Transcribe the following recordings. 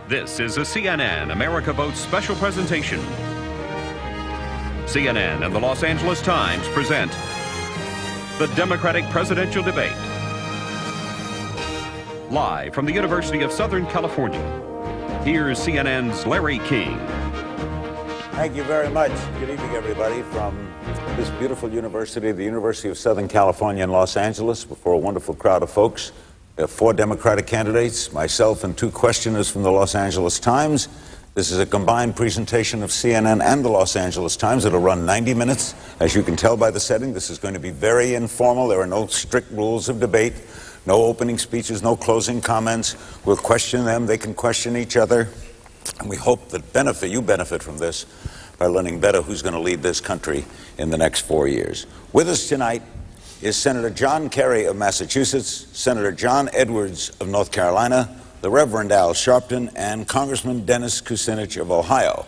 This is a CNN America Votes special presentation. CNN and the Los Angeles Times present the Democratic presidential debate. Live from the University of Southern California, here's CNN's Larry King. Thank you very much. Good evening, everybody, from this beautiful university, the University of Southern California in Los Angeles, before a wonderful crowd of folks. There are 4 Democratic candidates, myself and 2 questioners from the Los Angeles Times. This is a combined presentation of CNN and the Los Angeles Times. It'll run 90 minutes. As you can tell by the setting, this is going to be very informal. There are no strict rules of debate, no opening speeches, no closing comments. We'll question them. They can question each other. And we hope that you benefit from this by learning better who's going to lead this country in the next 4 years. With us tonight is Senator John Kerry of Massachusetts, Senator John Edwards of North Carolina, the Reverend Al Sharpton, and Congressman Dennis Kucinich of Ohio.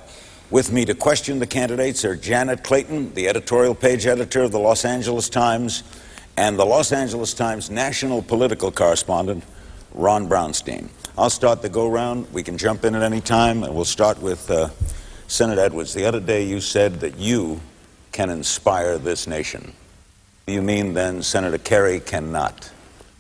With me to question the candidates are Janet Clayton, the editorial page editor of the Los Angeles Times, and the Los Angeles Times national political correspondent, Ron Brownstein. I'll start the go-round. We can jump in at any time, and we'll start with Senator Edwards. The other day you said that you can inspire this nation. Do you mean then Senator Kerry cannot?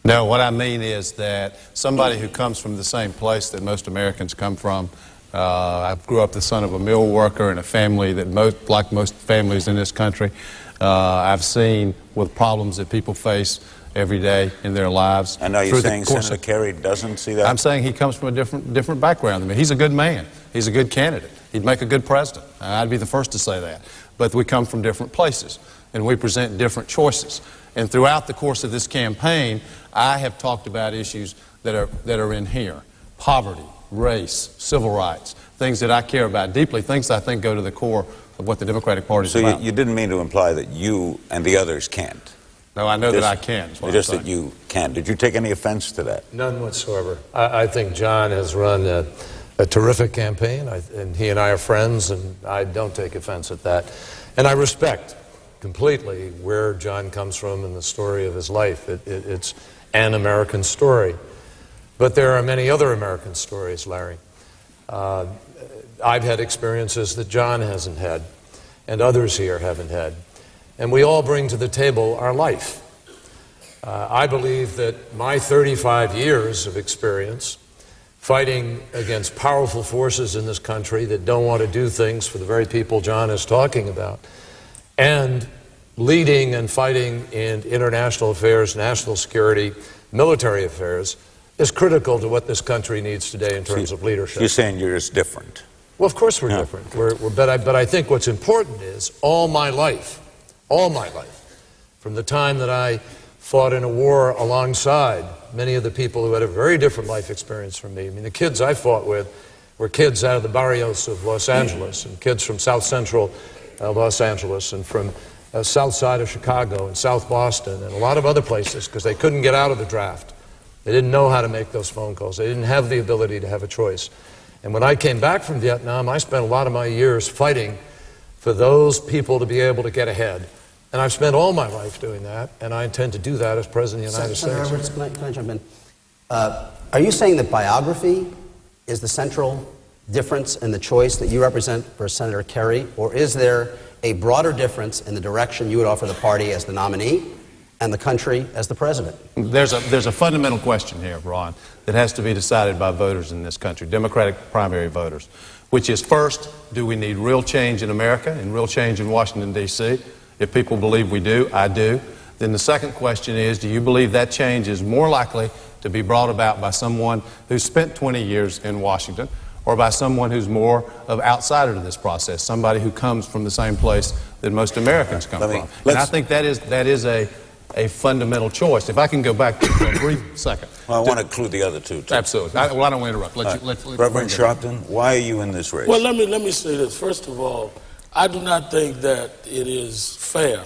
No, what I mean is that somebody who comes from the same place that most Americans come from, I grew up the son of a mill worker in a family that like most families in this country, I've seen with problems that people face every day in their lives. I know you're saying Senator Kerry doesn't see that? I'm saying he comes from a different background than me. He's a good man. He's a good candidate. He'd make a good president. I'd be the first to say that. But we come from different places, and we present different choices. And throughout the course of this campaign, I have talked about issues that are in here. Poverty, race, civil rights, things that I care about deeply, things that I think go to the core of what the Democratic Party is about. So you didn't mean to imply that you and the others can't? No, I know that I can. Just that you can. Did you take any offense to that? None whatsoever. I think John has run a terrific campaign, and he and I are friends, and I don't take offense at that. And I respect completely where John comes from and the story of his life. It's an American story. But there are many other American stories, Larry. I've had experiences that John hasn't had, and others here haven't had. And we all bring to the table our life. I believe that my 35 years of experience fighting against powerful forces in this country that don't want to do things for the very people John is talking about, and leading and fighting in international affairs, national security, military affairs, is critical to what this country needs today in terms of leadership. You're saying you're just different. Well, of course we're different. But I think what's important is all my life, from the time that I fought in a war alongside many of the people who had a very different life experience from me. I mean, the kids I fought with were kids out of the barrios of Los Angeles, and kids from South Central Los Angeles, and from South Side of Chicago, and South Boston, and a lot of other places, because they couldn't get out of the draft. They didn't know how to make those phone calls. They didn't have the ability to have a choice. And when I came back from Vietnam, I spent a lot of my years fighting for those people to be able to get ahead. And I've spent all my life doing that, and I intend to do that as President of the United States. Senator Roberts, can I jump in? Are you saying that biography is the central difference in the choice that you represent for Senator Kerry, or is there a broader difference in the direction you would offer the party as the nominee and the country as the president? There's a fundamental question here, Ron, that has to be decided by voters in this country, Democratic primary voters, which is, first, do we need real change in America and real change in Washington, D.C.? If people believe we do, I do. Then the second question is, do you believe that change is more likely to be brought about by someone who's spent 20 years in Washington, or by someone who's more of outsider to this process, somebody who comes from the same place that most Americans come from? And I think that is a fundamental choice. If I can go back for a brief second. Well, I want to include the other two, too. Absolutely. I don't want to interrupt. Reverend Sharpton, why are you in this race? Well, let me say this. First of all, I do not think that it is fair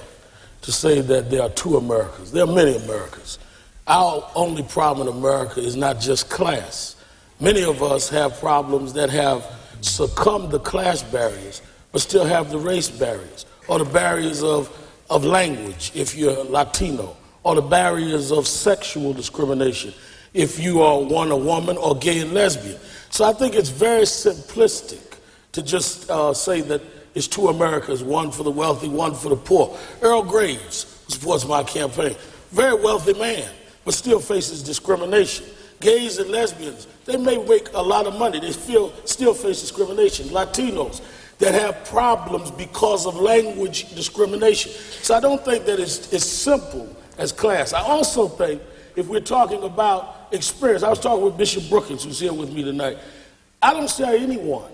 to say that there are 2 Americas. There are many Americas. Our only problem in America is not just class. Many of us have problems that have succumbed to class barriers, but still have the race barriers, or the barriers of language if you're Latino, or the barriers of sexual discrimination if you are a woman or gay and lesbian. So I think it's very simplistic to just say that it's two Americas, one for the wealthy, one for the poor. Earl Graves, who supports my campaign, very wealthy man, but still faces discrimination. Gays and lesbians, they may make a lot of money, they still face discrimination. Latinos that have problems because of language discrimination. So I don't think that it's as simple as class. I also think if we're talking about experience, I was talking with Bishop Brookins, who's here with me tonight. I don't see how anyone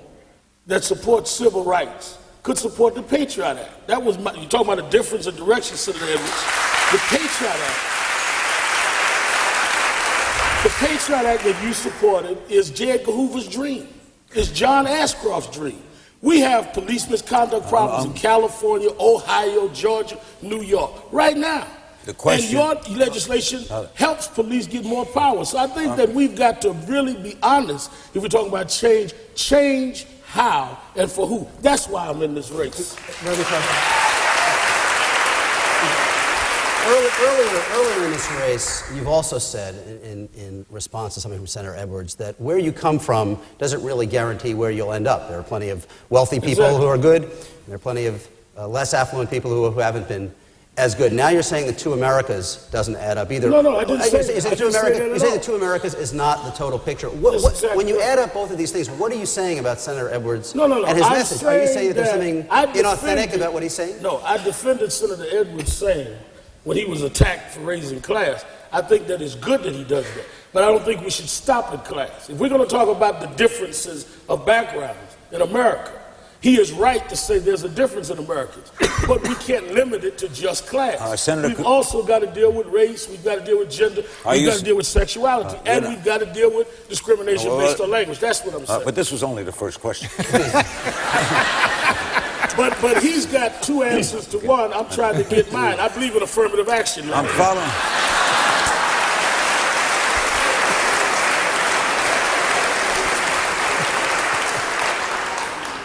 that supports civil rights could support the Patriot Act. That was you talking about a difference of direction, Senator Edwards. The Patriot Act that you supported is J. Edgar Hoover's dream. It's John Ashcroft's dream. We have police misconduct problems in California, Ohio, Georgia, New York, right now. The question, and your legislation helps police get more power. So I think that we've got to really be honest if we're talking about change. Change how and for who. That's why I'm in this race. Earlier in this race, you've also said, in response to something from Senator Edwards, that where you come from doesn't really guarantee where you'll end up. There are plenty of wealthy people who are good, and there are plenty of less affluent people who haven't been as good. Now you're saying the two Americas doesn't add up either. No, I didn't say that. You say the two Americas is not the total picture. When you add up both of these things, what are you saying about Senator Edwards and his message? Are you saying that there's something inauthentic about what he's saying? No, I defended Senator Edwards saying, when he was attacked for raising class, I think that it's good that he does that. But I don't think we should stop at class. If we're going to talk about the differences of backgrounds in America, he is right to say there's a difference in Americans. But we can't limit it to just class. We've also got to deal with race, we've got to deal with gender, we've got to deal with sexuality, and we've got to deal with discrimination based on language. That's what I'm saying. But this was only the first question. But he's got two answers to one. I'm trying to get mine. I believe in affirmative action. I'm following.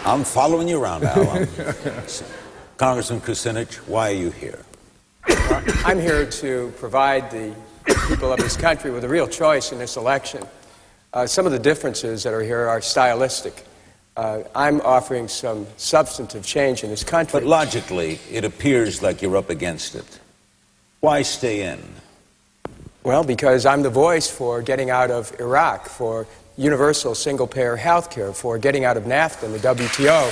I'm following you around, Al. Congressman Kucinich, why are you here? I'm here to provide the people of this country with a real choice in this election. Some of the differences that are here are stylistic. I'm offering some substantive change in this country. But logically, it appears like you're up against it. Why stay in? Well, because I'm the voice for getting out of Iraq, for universal single-payer health care, for getting out of NAFTA and the WTO,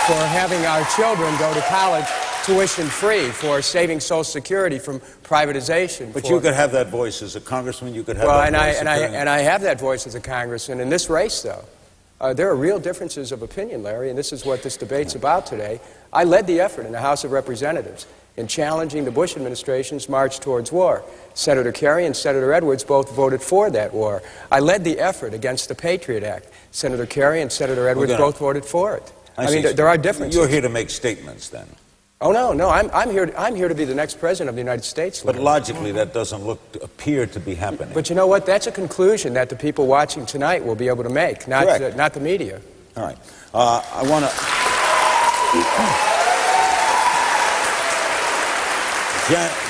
for having our children go to college tuition-free, for saving Social Security from privatization. But you could have that voice as a congressman. You could have that voice. And I have that voice as a congressman. In this race, though, there are real differences of opinion, Larry, and this is what this debate's about today. I led the effort in the House of Representatives in challenging the Bush administration's march towards war. Senator Kerry and Senator Edwards both voted for that war. I led the effort against the Patriot Act. Senator Kerry and Senator Edwards both voted for it. I mean, there are differences. You're here to make statements, then. Oh, no, I'm here to be the next president of the United States. But logically, that doesn't appear to be happening. But you know what? That's a conclusion that the people watching tonight will be able to make, not the media. All right. I want to...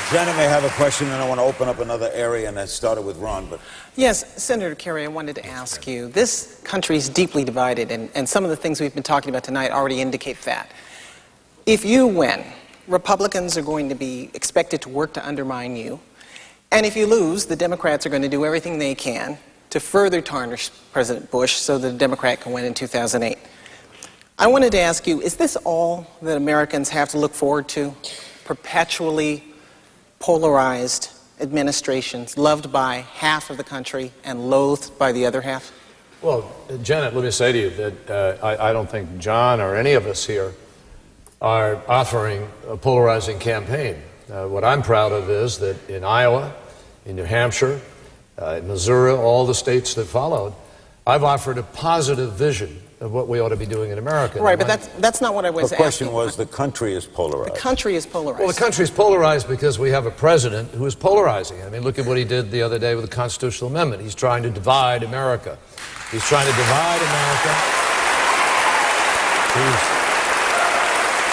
Jenna may have a question, and I want to open up another area, and I started with Ron. But yes, Senator Kerry, I wanted to ask you, this country is deeply divided, and some of the things we've been talking about tonight already indicate that. If you win, Republicans are going to be expected to work to undermine you, and if you lose, the Democrats are going to do everything they can to further tarnish President Bush so that a Democrat can win in 2008. I wanted to ask you, is this all that Americans have to look forward to? Perpetually polarized administrations loved by half of the country and loathed by the other half? Well, Janet, let me say to you that I don't think John or any of us here are offering a polarizing campaign. What I'm proud of is that in Iowa, in New Hampshire, in Missouri, all the states that followed, I've offered a positive vision of what we ought to be doing in America. Right, but that's not what I was asking. The question was the country is polarized. The country is polarized. Well, the country is polarized because we have a president who is polarizing. I mean, look at what he did the other day with the constitutional amendment. He's trying to divide America. He's trying to divide America.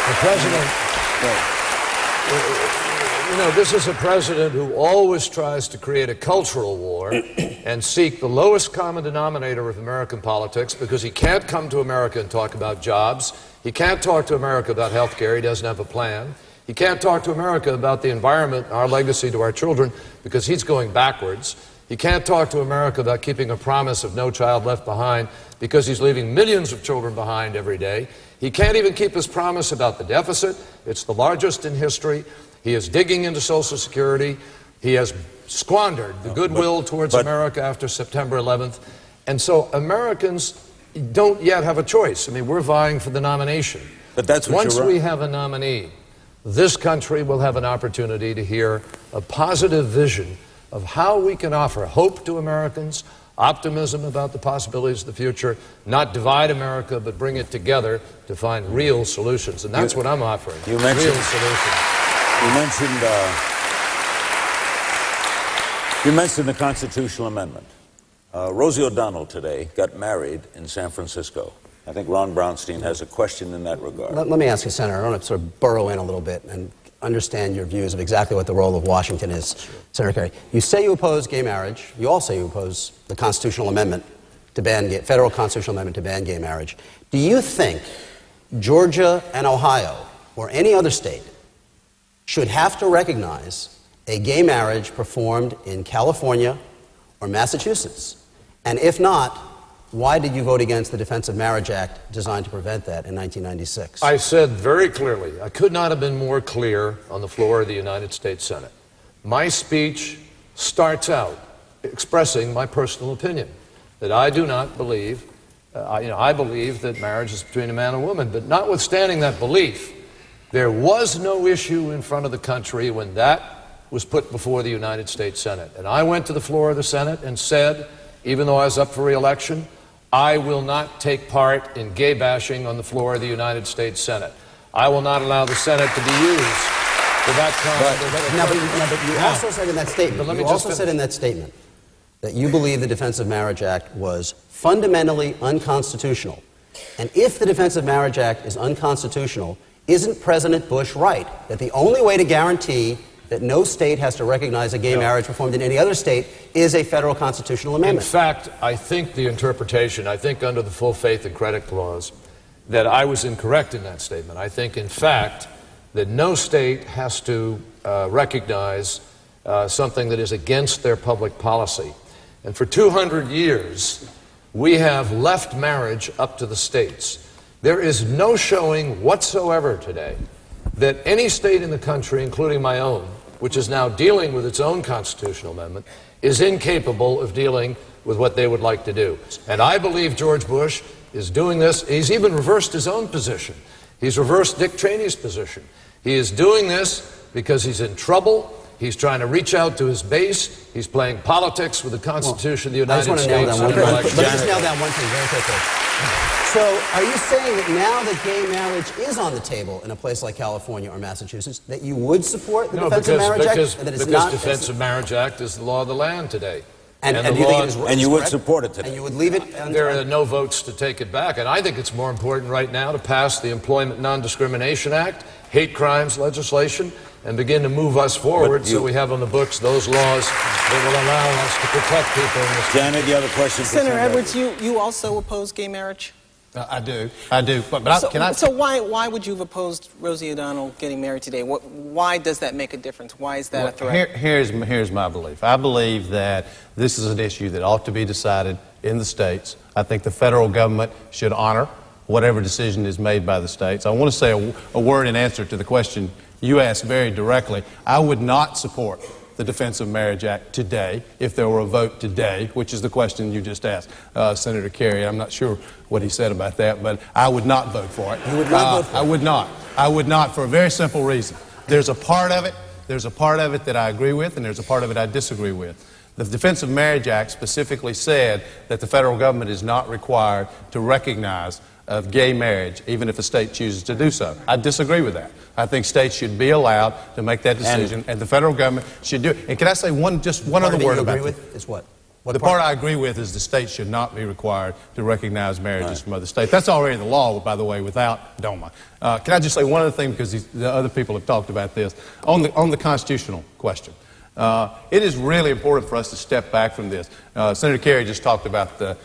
The president... You know, this is a president who always tries to create a cultural war and seek the lowest common denominator of American politics because he can't come to America and talk about jobs. He can't talk to America about health care. He doesn't have a plan. He can't talk to America about the environment, our legacy to our children, because he's going backwards. He can't talk to America about keeping a promise of no child left behind because he's leaving millions of children behind every day. He can't even keep his promise about the deficit. It's the largest in history. He is digging into Social Security. He has squandered the goodwill towards America after September 11th. And so Americans don't yet have a choice. I mean, we're vying for the nomination. But that's what Once we have a nominee, this country will have an opportunity to hear a positive vision of how we can offer hope to Americans, optimism about the possibilities of the future, not divide America, but bring it together to find real solutions. And that's what I'm offering, real solutions. You mentioned the constitutional amendment. Rosie O'Donnell today got married in San Francisco. I think Ron Brownstein has a question in that regard. Let me ask you, Senator, I want to sort of burrow in a little bit and understand your views of exactly what the role of Washington is. Sure. Senator Kerry, you say you oppose gay marriage. You also say you oppose the constitutional amendment to ban federal constitutional amendment to ban gay marriage. Do you think Georgia and Ohio, or any other state, should have to recognize a gay marriage performed in California or Massachusetts? And if not, why did you vote against the Defense of Marriage Act designed to prevent that in 1996? I said very clearly, I could not have been more clear on the floor of the United States Senate. My speech starts out expressing my personal opinion, that I do not believe, I believe that marriage is between a man and a woman, but notwithstanding that belief, there was no issue in front of the country when that was put before the United States Senate. And I went to the floor of the Senate and said, even though I was up for re-election, I will not take part in gay bashing on the floor of the United States Senate. I will not allow the Senate to be used for that kind but you also said in that statement, that you believe the Defense of Marriage Act was fundamentally unconstitutional. And if the Defense of Marriage Act is unconstitutional, isn't President Bush right that the only way to guarantee that no state has to recognize a gay marriage performed in any other state is a federal constitutional amendment? In fact, I think the interpretation, I think under the full faith and credit clause, that I was incorrect in that statement. I think, in fact, that no state has to recognize something that is against their public policy. And for 200 years, we have left marriage up to the states. There is no showing whatsoever today that any state in the country, including my own, which is now dealing with its own constitutional amendment, is incapable of dealing with what they would like to do. And I believe George Bush is doing this. He's even reversed his own position. He's reversed Dick Cheney's position. He is doing this because he's in trouble. He's trying to reach out to his base. He's playing politics with the Constitution of the United States. Let me just nail down one thing very quickly. So are you saying that now that gay marriage is on the table in a place like California or Massachusetts, that you would support the Defense of Marriage Act? Because the Defense of Marriage Act is the law of the land today. And you would support it today? And you would leave it? There are no votes to take it back. And I think it's more important right now to pass the Employment Non-Discrimination Act, hate crimes legislation, and begin to move us forward so we have on the books those laws that will allow us to protect people in this country. Janet, you have a question? Senator Edwards, you also oppose gay marriage? I do. So why would you have opposed Rosie O'Donnell getting married today? Why does that make a difference? Why is that a threat? Here's my belief. I believe that this is an issue that ought to be decided in the states. I think the federal government should honor whatever decision is made by the states. I want to say a word in answer to the question you asked very directly. I would not support the Defense of Marriage Act today if there were a vote today, which is the question you just asked Senator Kerry. I'm not sure what he said about that, but I would not vote for it. You would not vote for it? I would not. I would not, for a very simple reason. There's a part of it that I agree with, and there's a part of it I disagree with. The Defense of Marriage Act specifically said that the federal government is not required to recognize of gay marriage, even if a state chooses to do so. I disagree with that. I think states should be allowed to make that decision, and the federal government should do it. And can I say just one other word about it? Is what? The part I agree with is the states should not be required to recognize marriages from other states. That's already in the law, by the way, without DOMA. Can I just say one other thing, because the other people have talked about this, on the constitutional question. It is really important for us to step back from this. Senator Kerry just talked about the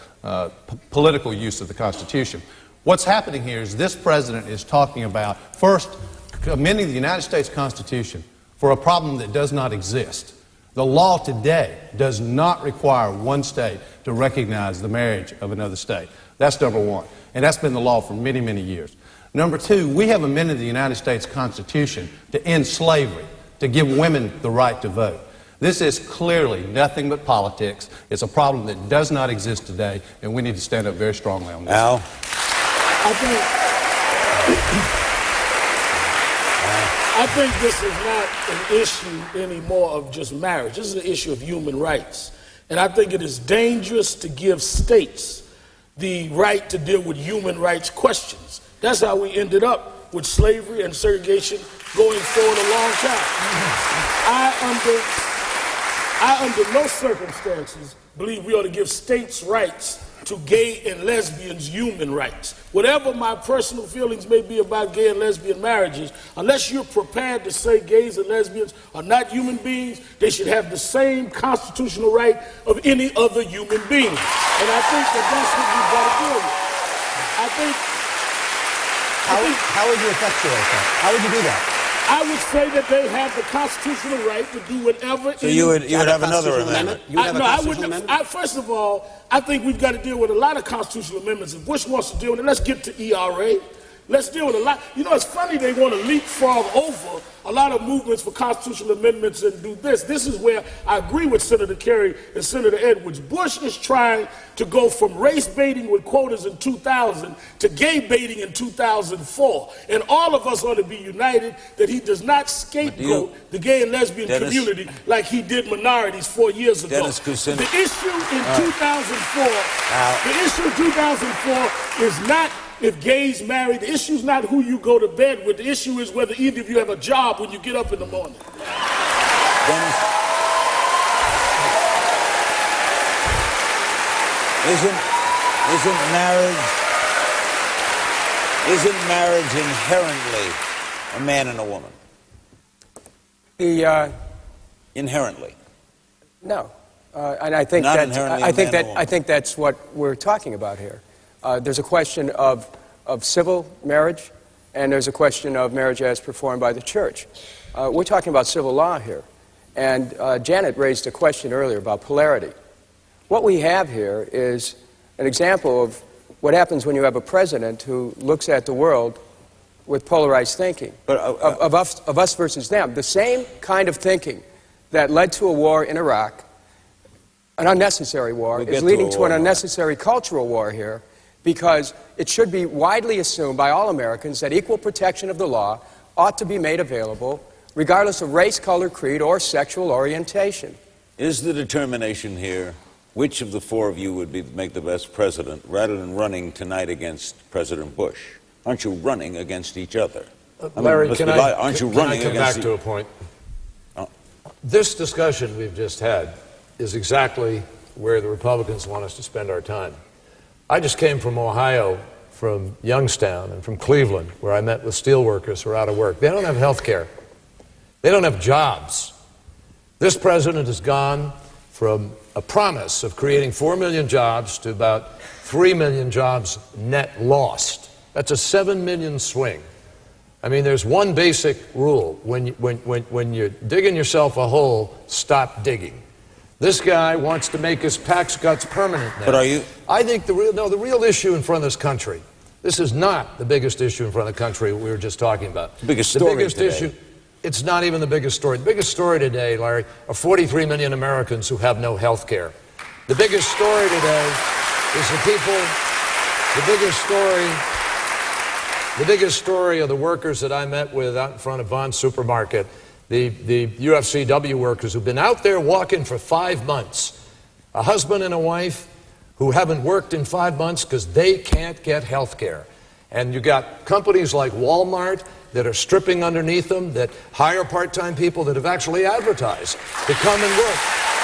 political use of the Constitution. What's happening here is this president is talking about, first, amending the United States Constitution for a problem that does not exist. The law today does not require one state to recognize the marriage of another state. That's number one. And that's been the law for many, many years. Number two, we have amended the United States Constitution to end slavery, to give women the right to vote. This is clearly nothing but politics. It's a problem that does not exist today, and we need to stand up very strongly on this. Al? I think this is not an issue anymore of just marriage. This is an issue of human rights. And I think it is dangerous to give states the right to deal with human rights questions. That's how we ended up with slavery and segregation going forward a long time. I, under no circumstances, believe we ought to give states' rights to gay and lesbians' human rights. Whatever my personal feelings may be about gay and lesbian marriages, unless you're prepared to say gays and lesbians are not human beings, they should have the same constitutional right of any other human being. And I think that's what we've got to deal with. How would you effectuate that? How would you do that? I would say that they have the constitutional right to do whatever. So you would have another amendment? First of all, I think we've got to deal with a lot of constitutional amendments. If Bush wants to deal with it, let's get to ERA. Let's deal with a lot. You know, it's funny they want to leapfrog over a lot of movements for constitutional amendments and do this. This is where I agree with Senator Kerry and Senator Edwards. Bush is trying to go from race baiting with quotas in 2000 to gay baiting in 2004. And all of us ought to be united that he does not scapegoat the gay and lesbian community like he did minorities 4 years ago. Dennis Kucinich. The issue in 2004 is not if gays marry. The issue is not who you go to bed with. The issue is whether either of you have a job when you get up in the morning. Dennis, isn't marriage inherently a man and a woman? Inherently. No, and I think I think that's what we're talking about here. There's a question of civil marriage, and there's a question of marriage as performed by the church. We're talking about civil law here. And Janet raised a question earlier about polarity. What we have here is an example of what happens when you have a president who looks at the world with polarized thinking, of us versus them. The same kind of thinking that led to a war in Iraq, an unnecessary war, is leading to an unnecessary cultural war here, because it should be widely assumed by all Americans that equal protection of the law ought to be made available regardless of race, color, creed, or sexual orientation. Is the determination here which of the four of you would make the best president rather than running tonight against President Bush? Aren't you running against each other? Larry, can I come back to a point? This discussion we've just had is exactly where the Republicans want us to spend our time. I just came from Ohio, from Youngstown, and from Cleveland, where I met with steelworkers who are out of work. They don't have health care. They don't have jobs. This president has gone from a promise of creating 4 million jobs to about 3 million jobs net lost. That's a 7 million swing. I mean, there's one basic rule. When you're digging yourself a hole, stop digging. This guy wants to make his tax cuts permanent now. But are you? I think the real issue in front of this country, this is not the biggest issue in front of the country we were just talking about. The biggest story today. Issue, it's not even the biggest story. The biggest story today, Larry, are 43 million Americans who have no health care. The biggest story today is the biggest story of the workers that I met with out in front of Vaughn's Supermarket, the UFCW workers who've been out there walking for 5 months, a husband and a wife who haven't worked in 5 months because they can't get health care. And you got companies like Walmart that are stripping underneath them, that hire part-time people that have actually advertised to come and work.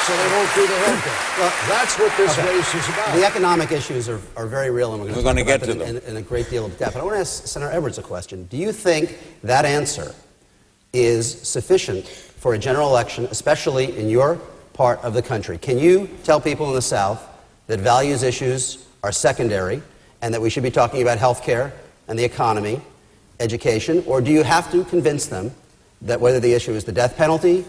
so they won't do the health care. Well, that's what this race is about. The economic issues are very real, and we're going to get talk about them in a great deal of depth. But I want to ask Senator Edwards a question. Do you think that answer is sufficient for a general election, especially in your part of the country? Can you tell people in the South that values issues are secondary and that we should be talking about health care and the economy, education, or do you have to convince them that whether the issue is the death penalty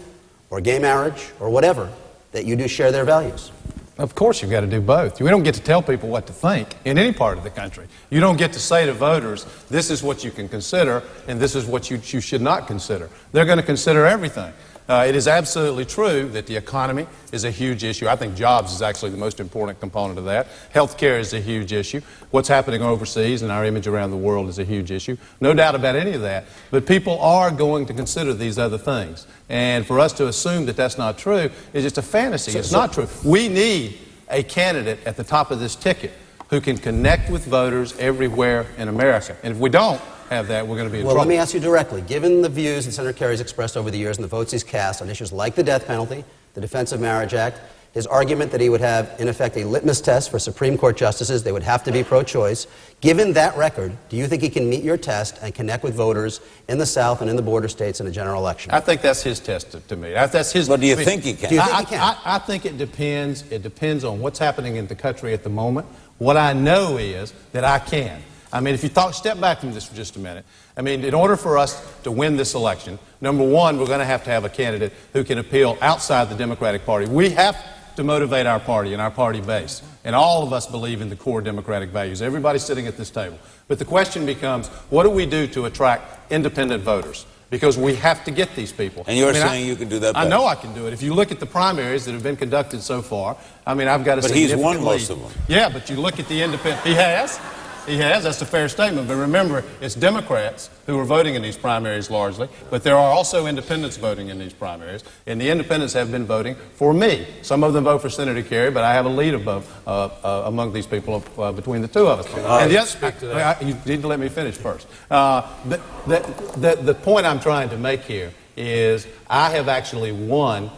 or gay marriage or whatever, that you do share their values? Of course you've got to do both. We don't get to tell people what to think in any part of the country. You don't get to say to voters, this is what you can consider and this is what you should not consider. They're going to consider everything. It is absolutely true that the economy is a huge issue. I think jobs is actually the most important component of that. Health care is a huge issue. What's happening overseas and our image around the world is a huge issue. No doubt about any of that. But people are going to consider these other things. And for us to assume that that's not true is just a fantasy. It's not true. We need a candidate at the top of this ticket who can connect with voters everywhere in America. And if we don't have that, we're going to be in trouble. Well, let me ask you directly. Given the views that Senator Kerry's expressed over the years and the votes he's cast on issues like the death penalty, the Defense of Marriage Act, his argument that he would have, in effect, a litmus test for Supreme Court justices, they would have to be pro-choice, given that record, do you think he can meet your test and connect with voters in the South and in the border states in a general election? I think that's his test to me. That's his. But do you think he can? Do you think he can? I think it depends. It depends on what's happening in the country at the moment. What I know is that I can. I mean, if you step back from this for just a minute. I mean, in order for us to win this election, number one, we're going to have a candidate who can appeal outside the Democratic Party. We have to motivate our party and our party base. And all of us believe in the core democratic values. Everybody sitting at this table. But the question becomes, what do we do to attract independent voters? Because we have to get these people. And you're saying you can do that better. I know I can do it. If you look at the primaries that have been conducted so far, I mean, I've got a significant But he's won lead. most of them. Yeah, but you look at the independent. He has. He has. That's a fair statement. But remember, it's Democrats who are voting in these primaries largely, but there are also independents voting in these primaries, and the independents have been voting for me. Some of them vote for Senator Kerry, but I have a lead among these people between the two of us. And you need to let me finish first. The point I'm trying to make here is I have actually won.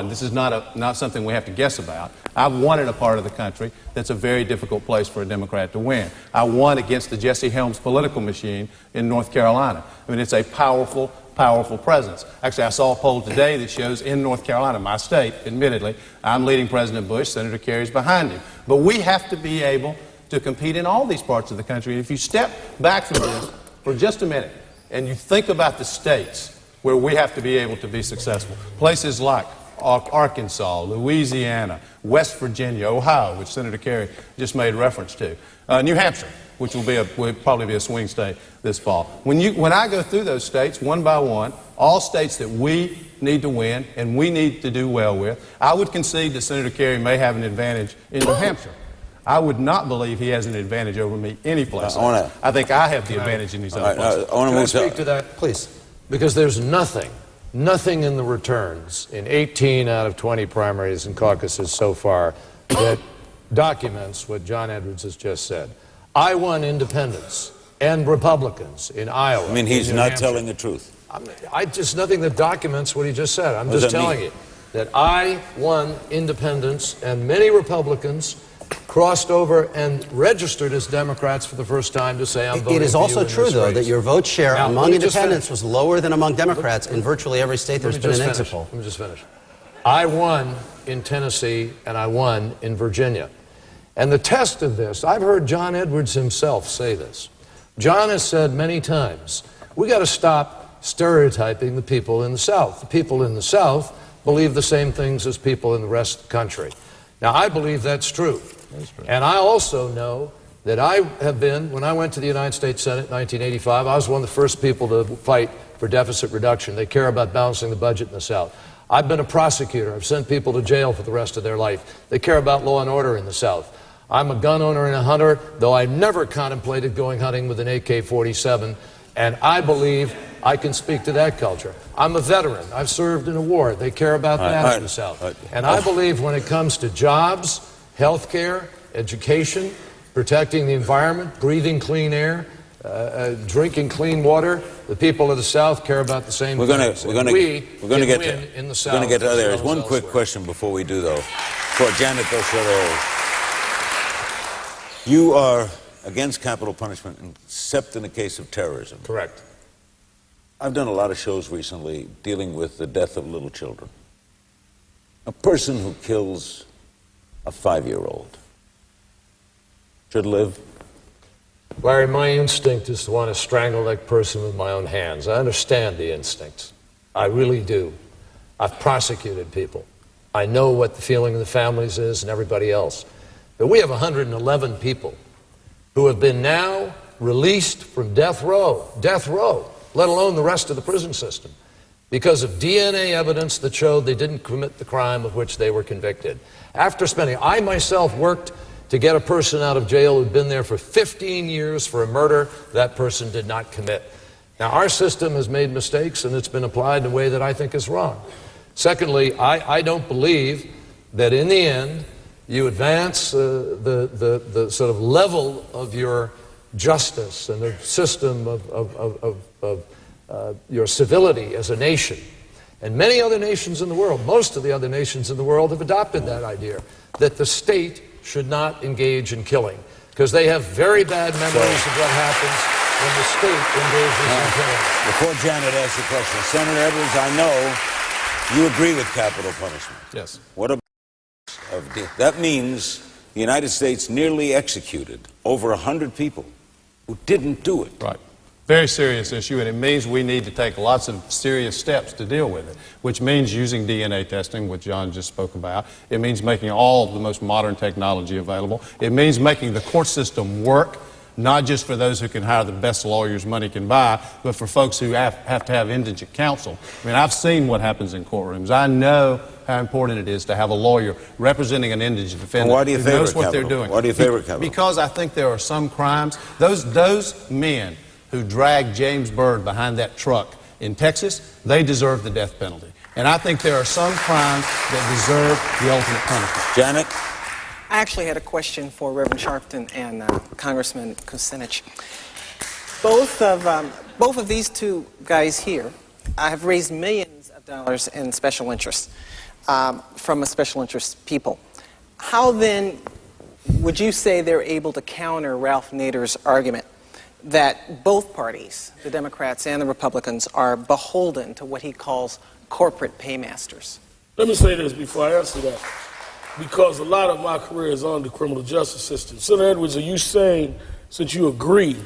This is not something we have to guess about. I've won in a part of the country that's a very difficult place for a Democrat to win. I won against the Jesse Helms political machine in North Carolina. I mean, it's a powerful, powerful presence. Actually, I saw a poll today that shows in North Carolina, my state, admittedly, I'm leading President Bush, Senator Kerry's behind him. But we have to be able to compete in all these parts of the country. And if you step back from this for just a minute and you think about the states where we have to be able to be successful, places like Arkansas, Louisiana, West Virginia, Ohio, which Senator Kerry just made reference to, New Hampshire, which will probably be a swing state this fall. When I go through those states one by one, all states that we need to win and we need to do well with, I would concede that Senator Kerry may have an advantage in New Hampshire. I would not believe he has an advantage over me anyplace. I think I have the advantage in these other places. Can I speak to that? Please. Because there's nothing in the returns in 18 out of 20 primaries and caucuses so far that documents what John Edwards has just said. I won independents and Republicans in Iowa. I mean, he's New not Hampshire. telling the truth. Just nothing that documents what he just said. I'm just telling you that I won independents and many Republicans crossed over and registered as Democrats for the first time to say I'm voting for you. It is also true, though, that your vote share Now, among independents was lower than among Democrats in virtually every state there's been an exit poll. Let me just finish. I won in Tennessee and I won in Virginia. And the test of this, I've heard John Edwards himself say this. John has said many times, we got to stop stereotyping the people in the South. The people in the South believe the same things as people in the rest of the country. Now, I believe that's true. And I also know that I have been, when I went to the United States Senate in 1985, I was one of the first people to fight for deficit reduction. They care about balancing the budget in the South. I've been a prosecutor. I've sent people to jail for the rest of their life. They care about law and order in the South. I'm a gun owner and a hunter, though I never contemplated going hunting with an AK-47, and I believe I can speak to that culture. I'm a veteran. I've served in a war. They care about that in the South. And I believe when it comes to jobs, health care, education, protecting the environment, breathing clean air, drinking clean water. The people of the South care about the same things. We're going to get to, in the South. we're going to get to other areas. as One well as quick elsewhere. question before we do, though. For Janet Becerril, you are against capital punishment, except in the case of terrorism. Correct. I've done a lot of shows recently dealing with the death of little children. A person who kills a 5-year-old should live. Larry, my instinct is to want to strangle that person with my own hands. I understand the instincts. I really do. I've prosecuted people. I know what the feeling of the families is and everybody else. But we have 111 people who have been now released from death row, let alone the rest of the prison system, because of DNA evidence that showed they didn't commit the crime of which they were convicted. I myself worked to get a person out of jail who'd been there for 15 years for a murder that person did not commit. Now, our system has made mistakes, and it's been applied in a way that I think is wrong. Secondly, I don't believe that in the end you advance the sort of level of your justice and the system of your civility as a nation. And many other nations in the world, most of the other nations in the world, have adopted that idea, that the state should not engage in killing, because they have very bad memories of what happens when the state engages in killing. Before Janet asks the question, Senator Edwards, I know you agree with capital punishment. Yes. What about that means the United States nearly executed over 100 people who didn't do it. Right. Very serious issue, and it means we need to take lots of serious steps to deal with it, which means using DNA testing, which John just spoke about. It means making all the most modern technology available. It means making the court system work, not just for those who can hire the best lawyers money can buy, but for folks who have to have indigent counsel. I mean, I've seen what happens in courtrooms. I know how important it is to have a lawyer representing an indigent defendant Why do you who favor knows what capital? they're doing. Why do you favor capital? Because I think there are some crimes. Those men who dragged James Byrd behind that truck in Texas, they deserve the death penalty. And I think there are some crimes that deserve the ultimate punishment. Janet? I actually had a question for Reverend Sharpton and Congressman Kucinich. Both of these two guys here have raised millions of dollars in special interest from a special interest people. How then would you say they're able to counter Ralph Nader's argument that both parties, the Democrats and the Republicans, are beholden to what he calls corporate paymasters? Let me say this before I answer that, because a lot of my career is on the criminal justice system. Senator Edwards, are you saying, since you agree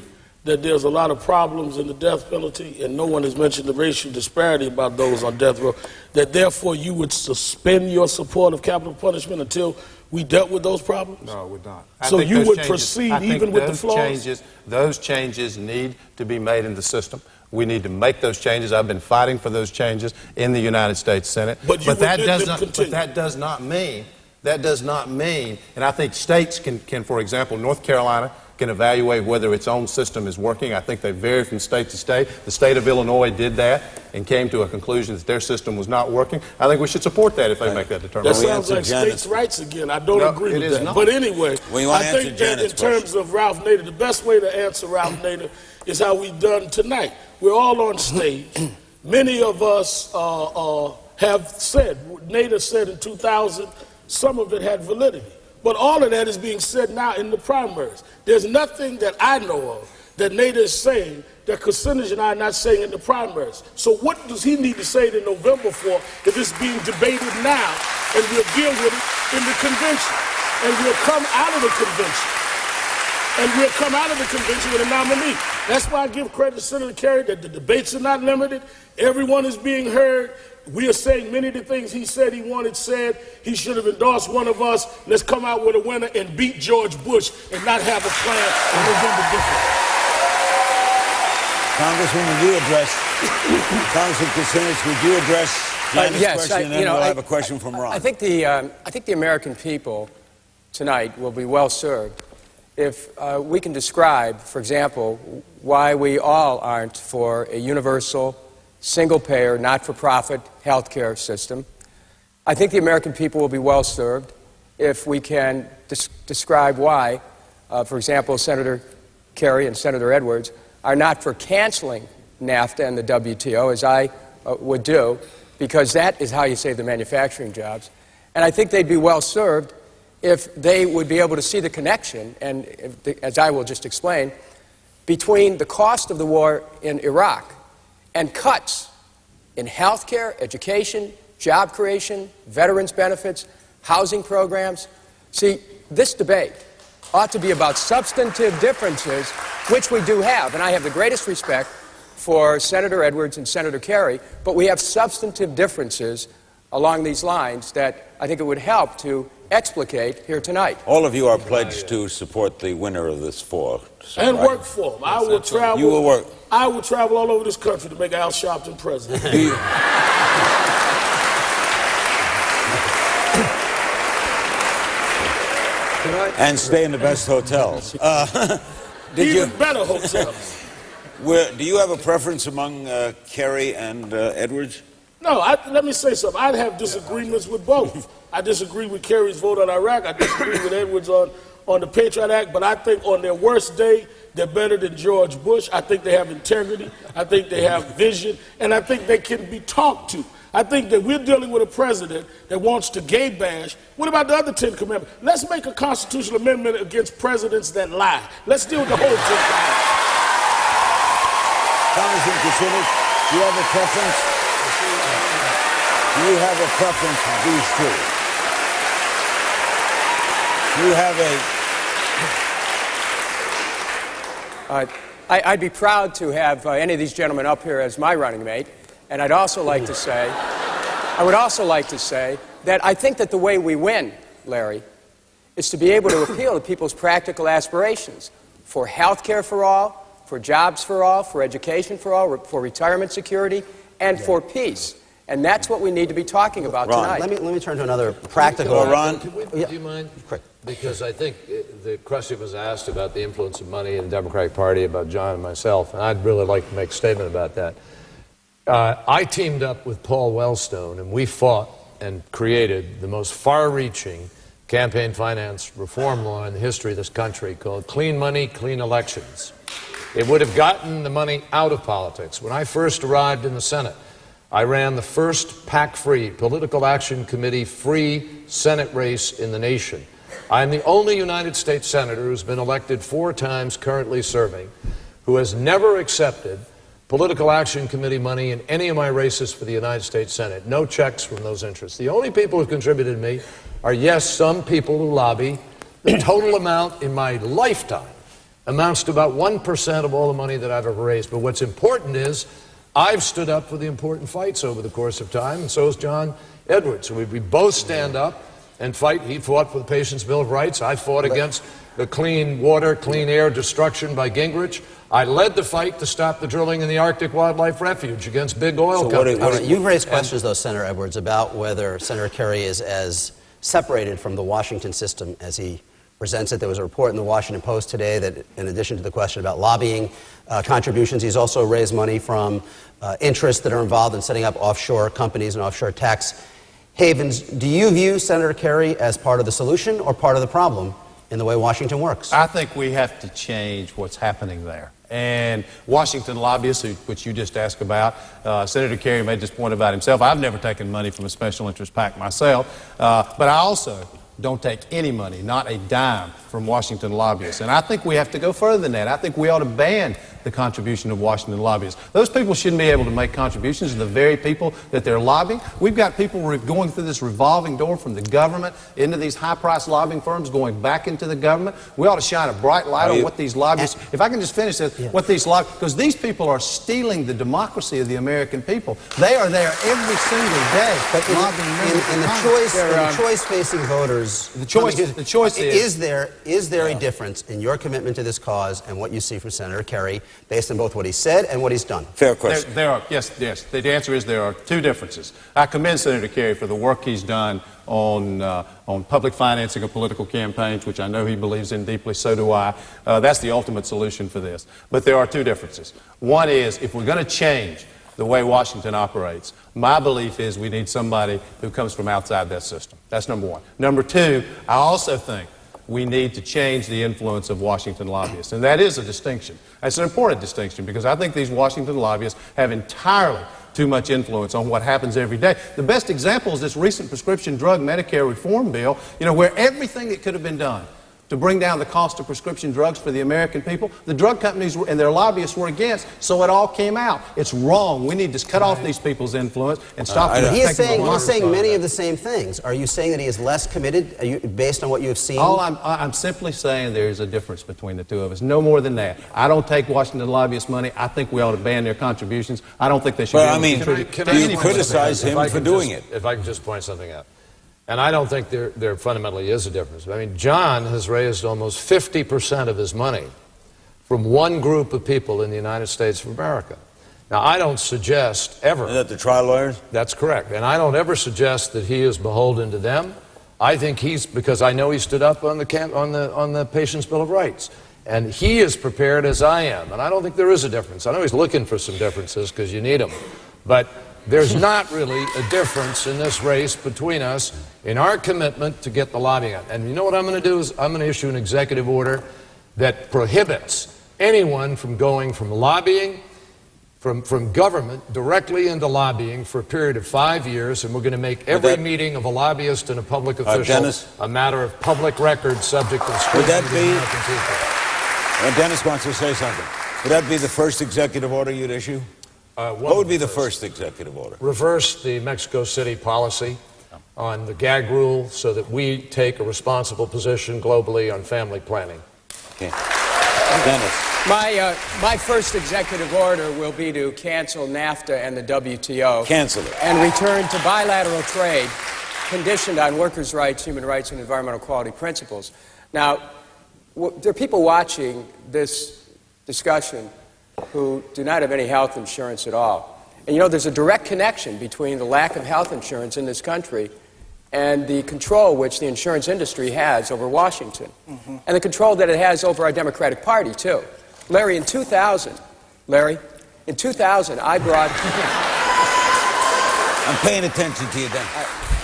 that there's a lot of problems in the death penalty, and no one has mentioned the racial disparity about those on death row, that therefore you would suspend your support of capital punishment until we dealt with those problems? No, we're not. So you would proceed even with the flaws? Those changes need to be made in the system. We need to make those changes. I've been fighting for those changes in the United States Senate. But that does not mean, and I think states can, for example, North Carolina can evaluate whether its own system is working. I think they vary from state to state. The state of Illinois did that and came to a conclusion that their system was not working. I think we should support that if they make that That determination. sounds like states' rights again. I don't agree with that. Not. But anyway, I think that in terms of Ralph Nader, the best way to answer Ralph Nader is how we've done tonight. We're all on stage. Many of us have said, Nader said in 2000, some of it had validity. But all of that is being said now in the primaries. There's nothing that I know of that Nader is saying that Kucinich and I are not saying in the primaries. So what does he need to say in November for if it's being debated now, and we'll deal with it in the convention, and we'll come out of the convention, with a nominee. That's why I give credit to Senator Kerry that the debates are not limited. Everyone is being heard. We are saying many of the things he said he wanted said. He should have endorsed one of us. Let's come out with a winner and beat George Bush and not have a plan on November different. Congressman, would you address, Congressman Kucinich, would you address Janet's yes, question, and then we'll have a question from Ron. I think the American people tonight will be well served if we can describe, for example, why we all aren't for a universal, single-payer, not-for-profit health care system. I think the American people will be well served if we can describe why, for example, Senator Kerry and Senator Edwards are not for canceling NAFTA and the WTO, as I would do, because that is how you save the manufacturing jobs. And I think they'd be well served if they would be able to see the connection, and as I will just explain, between the cost of the war in Iraq and cuts in health care, education, job creation, veterans benefits, housing programs. See, this debate ought to be about substantive differences, which we do have, and I have the greatest respect for Senator Edwards and Senator Kerry, but we have substantive differences along these lines that I think it would help to explicate here tonight. All of you are pledged to support the winner of this fall. And work for them. I will travel. You will work. I will travel all over this country to make Al Sharpton president. And stay in the best hotels. Even better hotels. Do you have a preference among Kerry and Edwards? No, let me say something. I'd have disagreements with both. I disagree with Kerry's vote on Iraq. I disagree with Edwards on the Patriot Act. But I think on their worst day, they're better than George Bush. I think they have integrity. I think they have vision. And I think they can be talked to. I think that we're dealing with a president that wants to gay bash. What about the other 10 commandments? Let's make a constitutional amendment against presidents that lie. Let's deal with the whole 10 commandments. Congressman Kucinich, do you have a preference? Do you have a preference for these two? Do you have a... I'd be proud to have any of these gentlemen up here as my running mate, and I'd also like to say, I would also like to say that I think that the way we win, Larry, is to be able to appeal to people's practical aspirations for health care for all, for jobs for all, for education for all, for retirement security, and for peace. And that's what we need to be talking about tonight. Let me turn to another practical... Ron? Do you mind? Quick. Because I think the question was asked about the influence of money in the Democratic Party, about John and myself, and I'd really like to make a statement about that. I teamed up with Paul Wellstone, and we fought and created the most far-reaching campaign finance reform law in the history of this country called Clean Money, Clean Elections. It would have gotten the money out of politics. When I first arrived in the Senate, I ran the first PAC-free, Political Action Committee-free Senate race in the nation. I am the only United States Senator who's been elected 4 times currently serving, who has never accepted Political Action Committee money in any of my races for the United States Senate. No checks from those interests. The only people who contributed to me are, yes, some people who lobby. The total amount in my lifetime amounts to about 1% of all the money that I've ever raised. But what's important is I've stood up for the important fights over the course of time, and so has John Edwards. So we both stand up and fight. He fought for the Patient's Bill of Rights. I fought against the clean water, clean air destruction by Gingrich. I led the fight to stop the drilling in the Arctic Wildlife Refuge against big oil companies. You've raised questions, though, Senator Edwards, about whether Senator Kerry is as separated from the Washington system as he presents it. There was a report in the Washington Post today that, in addition to the question about lobbying contributions, he's also raised money from interests that are involved in setting up offshore companies and offshore tax havens. Do you view Senator Kerry as part of the solution or part of the problem in the way Washington works? I think we have to change what's happening there. And Washington lobbyists, which you just asked about, Senator Kerry made this point about himself. I've never taken money from a special interest PAC myself, but I also don't take any money, not a dime, from Washington lobbyists. And I think we have to go further than that. I think we ought to ban the contribution of Washington lobbyists. Those people shouldn't be able to make contributions to the very people that they're lobbying. We've got people going through this revolving door from the government into these high-priced lobbying firms, going back into the government. We ought to shine a bright light on what these lobbyists, if I can just finish this, what these lobbyists, because these people are stealing the democracy of the American people. They are there every single day lobbying members in the choice facing voters, the choice is there a difference in your commitment to this cause and what you see from Senator Kerry based on both what he said and what he's done? Fair question. Yes. The answer is there are 2 differences. I commend Senator Kerry for the work he's done on public financing of political campaigns, which I know he believes in deeply. So do I. That's the ultimate solution for this. But there are 2 differences. One is, if we're going to change the way Washington operates, my belief is we need somebody who comes from outside that system. That's number one. Number two, I also think we need to change the influence of Washington lobbyists. And that is a distinction. That's an important distinction because I think these Washington lobbyists have entirely too much influence on what happens every day. The best example is this recent prescription drug Medicare reform bill, where everything that could have been done to bring down the cost of prescription drugs for the American people, the drug companies and their lobbyists were against, so it all came out. It's wrong. We need to cut off these people's influence and stop them. He's saying many of the same things. Are you saying that he is less committed based on what you have seen? I'm simply saying there is a difference between the two of us. No more than that. I don't take Washington lobbyists' money. I think we ought to ban their contributions. I don't think they should be able to contribute. Do you criticize him for doing it? If I can just point something out. And I don't think there fundamentally is a difference. I mean, John has raised almost 50% of his money from one group of people in the United States of America. Now, I don't suggest ever... Is that the trial lawyers? That's correct. And I don't ever suggest that he is beholden to them. I think because I know he stood up on the Patient's Bill of Rights. And he is prepared as I am. And I don't think there is a difference. I know he's looking for some differences because you need them. But there's not really a difference in this race between us in our commitment to get the lobbying out. And you know what I'm going to do is I'm going to issue an executive order that prohibits anyone from going from lobbying, from government directly into lobbying for a period of 5 years, and we're going to make every meeting of a lobbyist and a public official a matter of public record subject to scrutiny. Would that be... Dennis wants to say something. Would that be the first executive order you'd issue? What would be the first executive order? Reverse the Mexico City policy on the gag rule so that we take a responsible position globally on family planning. Okay. Dennis. My first executive order will be to cancel NAFTA and the WTO. Cancel it. And return to bilateral trade conditioned on workers' rights, human rights, and environmental quality principles. Now, there are people watching this discussion who do not have any health insurance at all. And there's a direct connection between the lack of health insurance in this country and the control which the insurance industry has over Washington. Mm-hmm. And the control that it has over our Democratic Party, too. Larry, in 2000, I brought... I'm paying attention to you,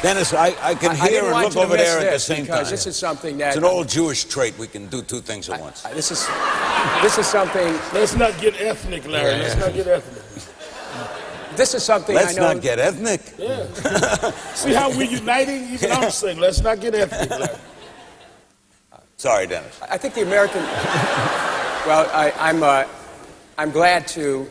Dennis, I can hear and look over there at the same time. This is something that... It's an old Jewish trait. We can do two things at once. This is something... Let's not get ethnic, Larry. Yeah. Let's not get ethnic. This is something Let's I know... not get ethnic. Yeah. See how we're uniting? Even I'm saying, let's not get ethnic, Larry. Sorry, Dennis. I think the American... Well, I'm glad to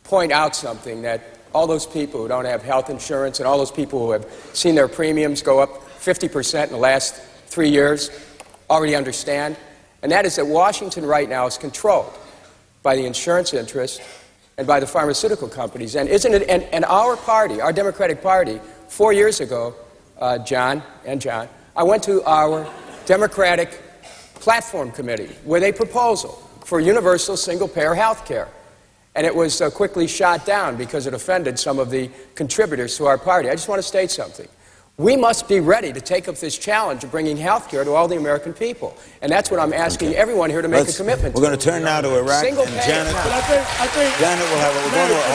point out something that all those people who don't have health insurance and all those people who have seen their premiums go up 50% in the last 3 years already understand, and that is that Washington right now is controlled by the insurance interests and by the pharmaceutical companies. And isn't it? And our party, our Democratic Party, 4 years ago, John, I went to our Democratic Platform Committee with a proposal for universal single-payer health care. And it was quickly shot down because it offended some of the contributors to our party. I just want to state something. We must be ready to take up this challenge of bringing health care to all the American people. And that's what I'm asking everyone here to make a commitment to. We're going to turn now to Iraq, and Janet. But I think Janet will have a...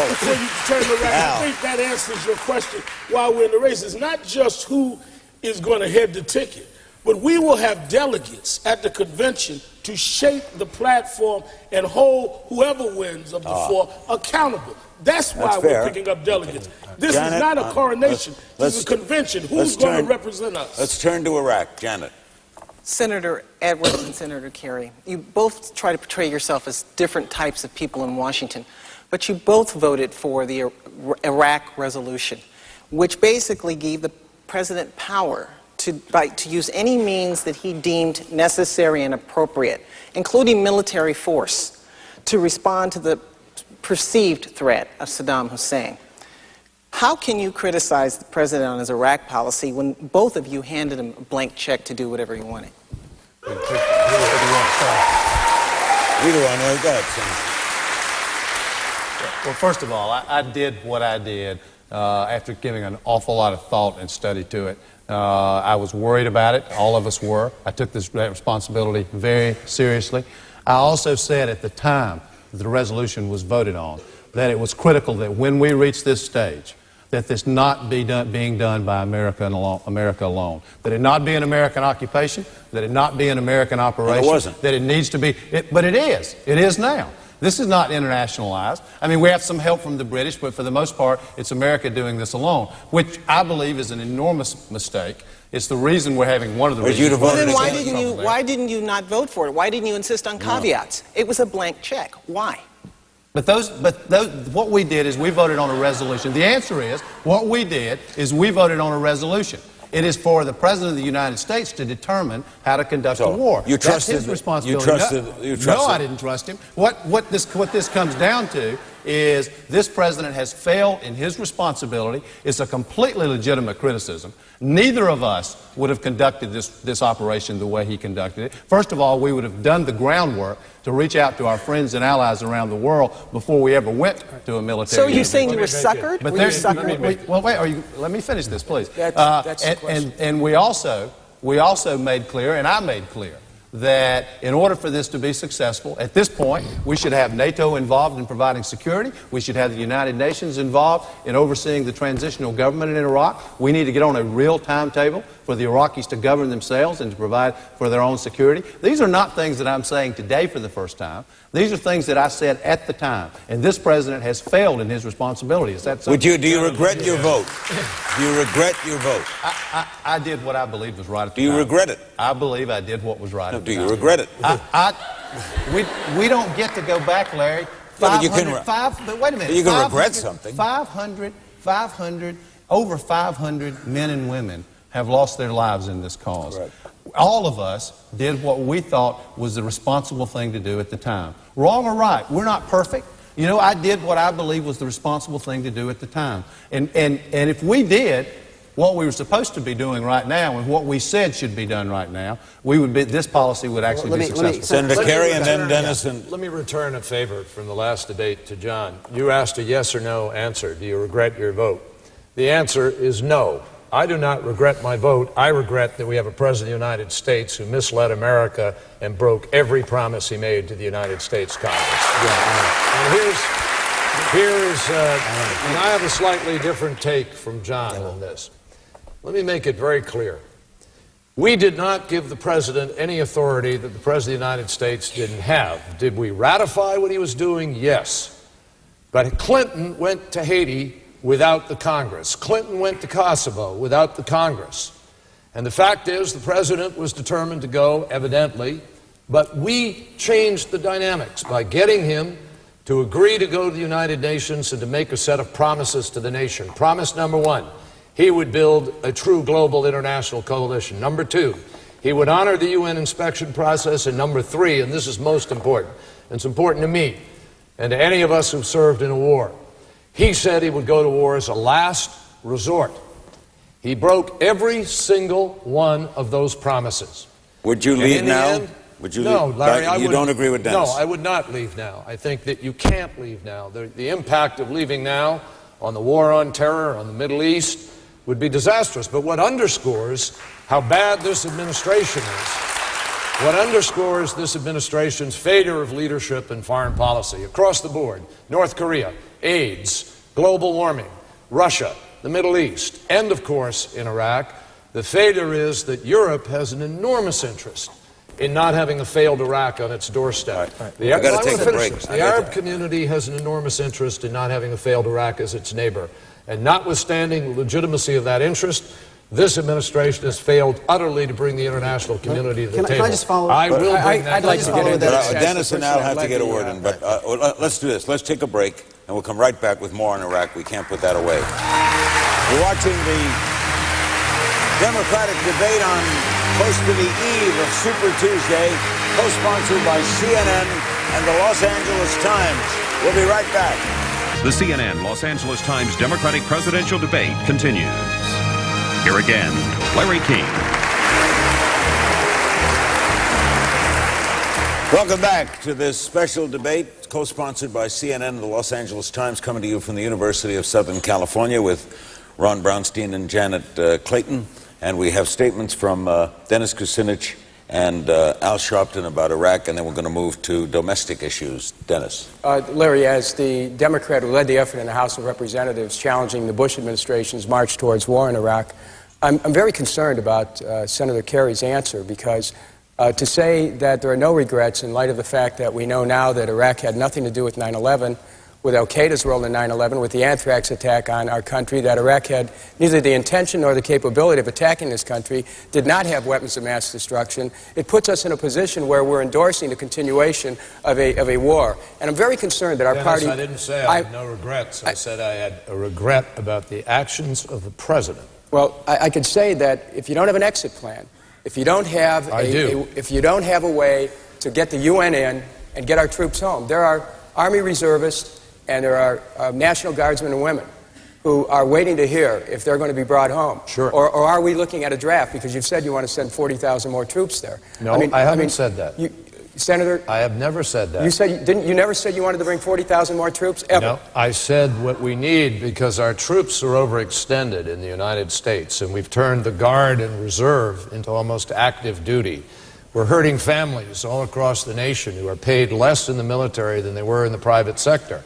Before you turn to Iraq, I think that answers your question while we're in the race. It's not just who is going to head the ticket, but we will have delegates at the convention to shape the platform and hold whoever wins of the four accountable. That's why we're picking up delegates. This is not a coronation. This is a convention. Who's going to represent us? Let's turn to Iraq. Janet. Senator Edwards and Senator Kerry, you both try to portray yourself as different types of people in Washington, but you both voted for the Iraq resolution, which basically gave the president power to use any means that he deemed necessary and appropriate, including military force, to respond to the perceived threat of Saddam Hussein. How can you criticize the president on his Iraq policy when both of you handed him a blank check to do whatever he wanted? Either one, Well, first of all, I did what I did after giving an awful lot of thought and study to it. I was worried about it. All of us were. I took this responsibility very seriously. I also said at the time that the resolution was voted on that it was critical that when we reach this stage, that this not being done by America alone. That it not be an American occupation, that it not be an American operation. It wasn't. That it needs to be, but it is. It is now. This is not internationalized. I mean, we have some help from the British, but for the most part, it's America doing this alone, which I believe is an enormous mistake. It's the reason we're having one of the But reasons. you'd have voted Then against why didn't you not vote for it? Why didn't you insist on caveats? It was a blank check. Why? But what we did is we voted on a resolution. The answer is, what we did is we voted on a resolution. It is for the President of the United States to determine how to conduct a war. You That's his trusted- responsibility. No, I didn't trust him. What this comes down to is this president has failed in his responsibility. It's a completely legitimate criticism. Neither of us would have conducted this operation the way he conducted it. First of all, we would have done the groundwork to reach out to our friends and allies around the world before we ever went to a military. So you're saying you were suckered? But Were you there's, suckered? well, wait. Let me finish this, please. That's the question. And we also made clear, and I made clear, that in order for this to be successful, at this point, we should have NATO involved in providing security. We should have the United Nations involved in overseeing the transitional government in Iraq. We need to get on a real timetable for the Iraqis to govern themselves and to provide for their own security. These are not things that I'm saying today for the first time. These are things that I said at the time. And this president has failed in his responsibility. Is that something? Do you regret your vote? Do you regret your vote? I did what I believed was right at the Do you time. regret it? I believe I did what was right at the Do time. you regret it? We don't get to go back, Larry. but you can- But wait a minute. But you can regret something. 500, over 500 men and women have lost their lives in this cause. Right. All of us did what we thought was the responsible thing to do at the time. Wrong or right, we're not perfect. You know, I did what I believe was the responsible thing to do at the time. And if we did what we were supposed to be doing right now and what we said should be done right now, this policy would actually be successful. Senator Kerry and then Dennis and... Let me return a favor from the last debate to John. You asked a yes or no answer. Do you regret your vote? The answer is no. I do not regret my vote. I regret that we have a President of the United States who misled America and broke every promise he made to the United States Congress. And and I have a slightly different take from John on this. Let me make it very clear. We did not give the President any authority that the President of the United States didn't have. Did we ratify what he was doing? Yes. But Clinton went to Haiti without the Congress. Clinton went to Kosovo without the Congress. And the fact is, the President was determined to go, evidently, but we changed the dynamics by getting him to agree to go to the United Nations and to make a set of promises to the nation. Promise number one, he would build a true global international coalition. Number two, he would honor the UN inspection process. And number three, and this is most important, and it's important to me and to any of us who've served in a war, he said he would go to war as a last resort. He broke every single one of those promises. Would you leave now? Would you no, leave? Larry, You don't agree with Dennis? No, I would not leave now. I think that you can't leave now. The impact of leaving now on the war on terror, on the Middle East, would be disastrous. But what underscores how bad this administration is, what underscores this administration's failure of leadership and foreign policy across the board, North Korea, AIDS, global warming, Russia, the Middle East, and of course in Iraq, the failure is that Europe has an enormous interest in not having a failed Iraq on its doorstep. The Arab community has an enormous interest in not having a failed Iraq as its neighbor. And notwithstanding the legitimacy of that interest, this administration has failed utterly to bring the international community to the table. Can I just follow? I will bring that. I'd like to get into that. Dennis and Al have to get a word in, but let's do this. Let's take a break, and we'll come right back with more on Iraq. We can't put that away. We're watching the Democratic debate on close to the eve of Super Tuesday, co-sponsored by CNN and the Los Angeles Times. We'll be right back. The CNN Los Angeles Times Democratic presidential debate continues. Here again, Larry King. Welcome back to this special debate, co-sponsored by CNN and the Los Angeles Times, coming to you from the University of Southern California with Ron Brownstein and Janet Clayton. And we have statements from Dennis Kucinich and Al Sharpton about Iraq, and then we're going to move to domestic issues. Dennis. Larry, as the Democrat who led the effort in the House of Representatives challenging the Bush administration's march towards war in Iraq, I'm very concerned about Senator Kerry's answer, because to say that there are no regrets in light of the fact that we know now that Iraq had nothing to do with 9/11, with al-Qaeda's role in 9/11, with the anthrax attack on our country, that Iraq had neither the intention nor the capability of attacking this country, did not have weapons of mass destruction. It puts us in a position where we're endorsing the continuation of a war. And I'm very concerned that our Dennis, party... I didn't say I had no regrets. I said I had a regret about the actions of the president. Well, I could say that if you don't have an exit plan, if you don't have if you don't have a way to get the UN in and get our troops home, there are Army reservists and there are National Guardsmen and women who are waiting to hear if they're going to be brought home. Sure. Or are we looking at a draft? Because you've said you want to send 40,000 more troops there. No, I haven't said that. Senator, I have never said that. you said you never said you wanted to bring 40,000 more troops ever. No, I said what we need, because our troops are overextended in the United States, and we've turned the Guard and Reserve into almost active duty. We're hurting families all across the nation who are paid less in the military than they were in the private sector.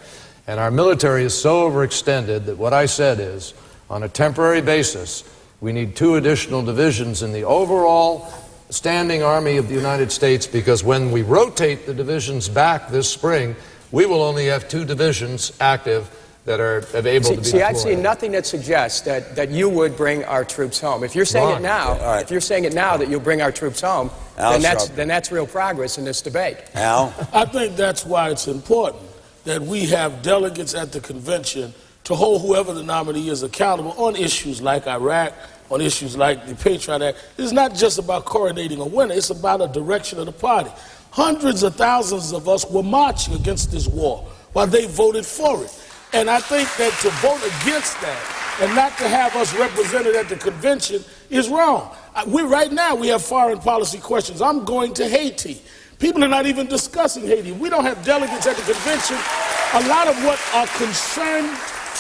And our military is so overextended that what I said is, on a temporary basis, we need 2 additional divisions in the overall standing Army of the United States, because when we rotate the divisions back this spring, we will only have 2 divisions active that are able to be deployed. I've seen nothing that suggests that you would bring our troops home. If you're saying it now, if you're saying it now that you'll bring our troops home, then that's real progress in this debate. Al? I think that's why it's important that we have delegates at the convention to hold whoever the nominee is accountable on issues like Iraq, on issues like the Patriot Act. It's not just about coronating a winner, it's about a direction of the party. Hundreds of thousands of us were marching against this war while they voted for it. And I think that to vote against that and not to have us represented at the convention is wrong. Right now we have foreign policy questions. I'm going to Haiti. People are not even discussing Haiti. We don't have delegates at the convention. A lot of what are concerned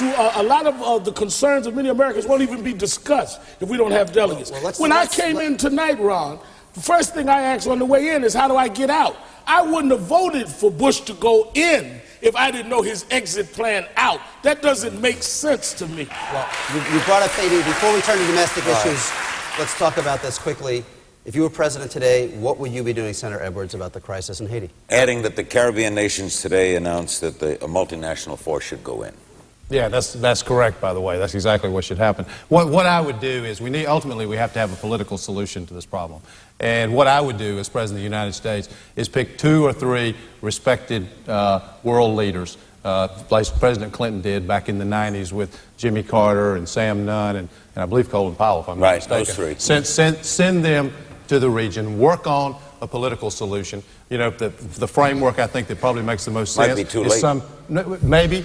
a lot of the concerns of many Americans won't even be discussed if we don't have delegates. When I came in tonight, Ron, the first thing I asked on the way in is, how do I get out? I wouldn't have voted for Bush to go in if I didn't know his exit plan out. That doesn't make sense to me. Well, you brought up Haiti. Before we turn to domestic issues, let's talk about this quickly. If you were president today, what would you be doing, Senator Edwards, about the crisis in Haiti? Adding that the Caribbean nations today announced that a multinational force should go in. Yeah, that's correct, by the way. That's exactly what should happen. What I would do is ultimately we have to have a political solution to this problem. And what I would do as President of the United States is pick 2 or 3 respected world leaders, like President Clinton did back in the 90s with Jimmy Carter and Sam Nunn and I believe Colin Powell, if I'm not mistaken. Those 3. Send them to the region, work on a political solution. You know, the framework I think that probably makes the most sense. Might be too late. Maybe,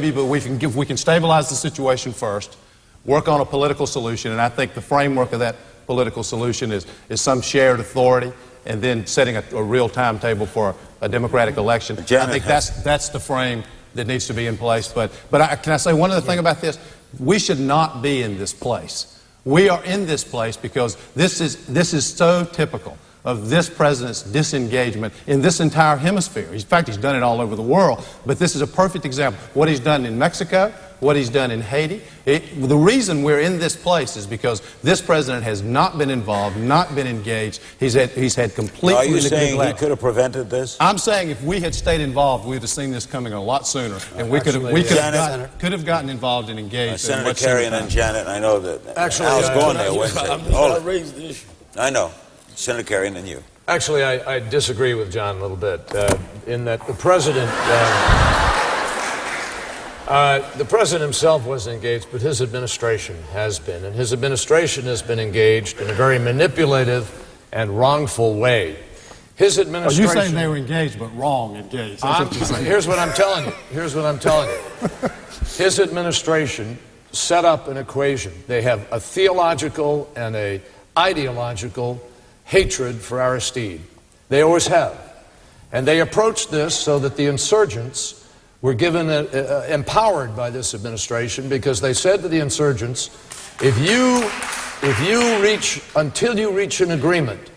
but we can stabilize the situation first, work on a political solution, and I think the framework of that political solution is some shared authority, and then setting a real timetable for a democratic election. I think that's the frame that needs to be in place. But can I say one other thing about this? We should not be in this place. We are in this place because this is so typical of this president's disengagement in this entire hemisphere. In fact, he's done it all over the world. But this is a perfect example. What he's done in Mexico, what he's done in Haiti. The reason we're in this place is because this president has not been involved, not been engaged. He's had complete Are you saying neglect. he could have prevented this? I'm saying if we had stayed involved, we'd have seen this coming a lot sooner, and we could have gotten involved and engaged. Senator Kerry and then Janet, I know that Actually, Al's going there Wednesday. I raised the issue. I know. Senator Kerry and then you. Actually, I disagree with John a little bit in that the president himself wasn't engaged, but his administration has been. And his administration has been engaged in a very manipulative and wrongful way. His administration... You're saying they were engaged, but wrong engaged. Here's what I'm telling you. His administration set up an equation. They have a theological and a ideological hatred for Aristide. They always have. And they approached this so that the insurgents were given empowered by this administration, because they said to the insurgents, until you reach an agreement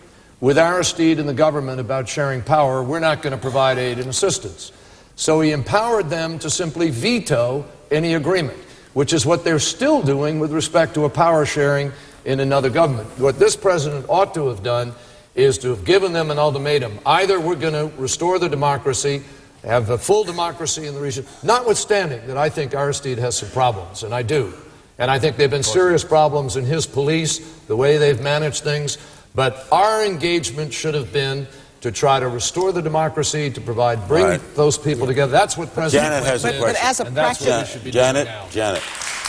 with Aristide and the government about sharing power, we're not going to provide aid and assistance. So he empowered them to simply veto any agreement, which is what they're still doing with respect to a power sharing in another government. What this president ought to have done is to have given them an ultimatum. Either we're going to restore the democracy, have a full democracy in the region, notwithstanding that I think Aristide has some problems, and I do. And I think there have been serious problems in his police, the way they've managed things. But our engagement should have been to try to restore the democracy, to bring those people together. That's what President Janet has a did, question. But as a and that's what we practical, should be doing now. Janet.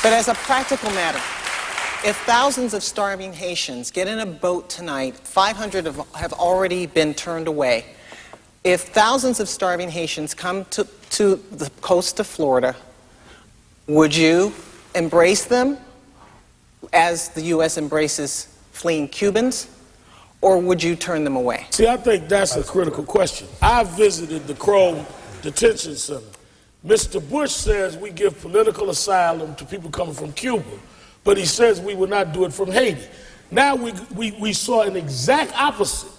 but as a practical matter, if thousands of starving Haitians get in a boat tonight, 500 have already been turned away. If thousands of starving Haitians come to the coast of Florida, would you embrace them as the U.S. embraces fleeing Cubans, or would you turn them away? See, I think that's a critical question. I visited the Crow Detention Center. Mr. Bush says we give political asylum to people coming from Cuba, but he says we will not do it from Haiti. Now we saw an exact opposite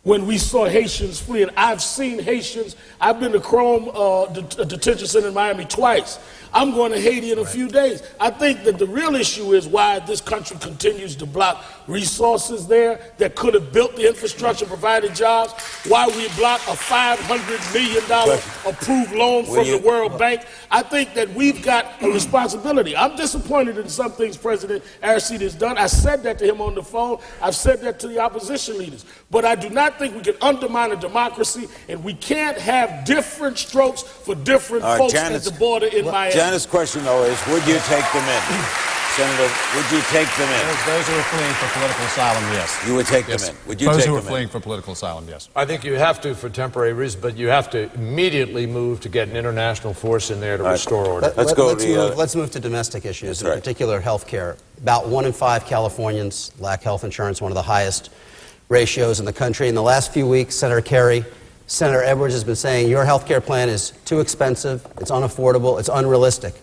when we saw Haitians fleeing. I've seen Haitians. I've been to Crow Detention Center in Miami twice. I'm going to Haiti in a few days. I think that the real issue is why this country continues to block resources there that could have built the infrastructure, provided jobs, why we block a $500 million approved loan from the World Bank. I think that we've got a responsibility. I'm disappointed in some things President Aristide has done. I said that to him on the phone. I've said that to the opposition leaders. But I do not think we can undermine a democracy, and we can't have different strokes for different folks at the border in Miami. Janet's question, though, is would you take them in? Senator, would you take them in? Those who are fleeing for political asylum, yes. You would take them in. Would you take Those them who in? are fleeing for political asylum, yes. I think you have to for temporary reasons, but you have to immediately move to get an international force in there to restore order. Let's move to domestic issues, in particular health care. About 1 in 5 Californians lack health insurance, one of the highest ratios in the country. In the last few weeks, Senator Kerry, Senator Edwards has been saying your health care plan is too expensive, it's unaffordable, it's unrealistic.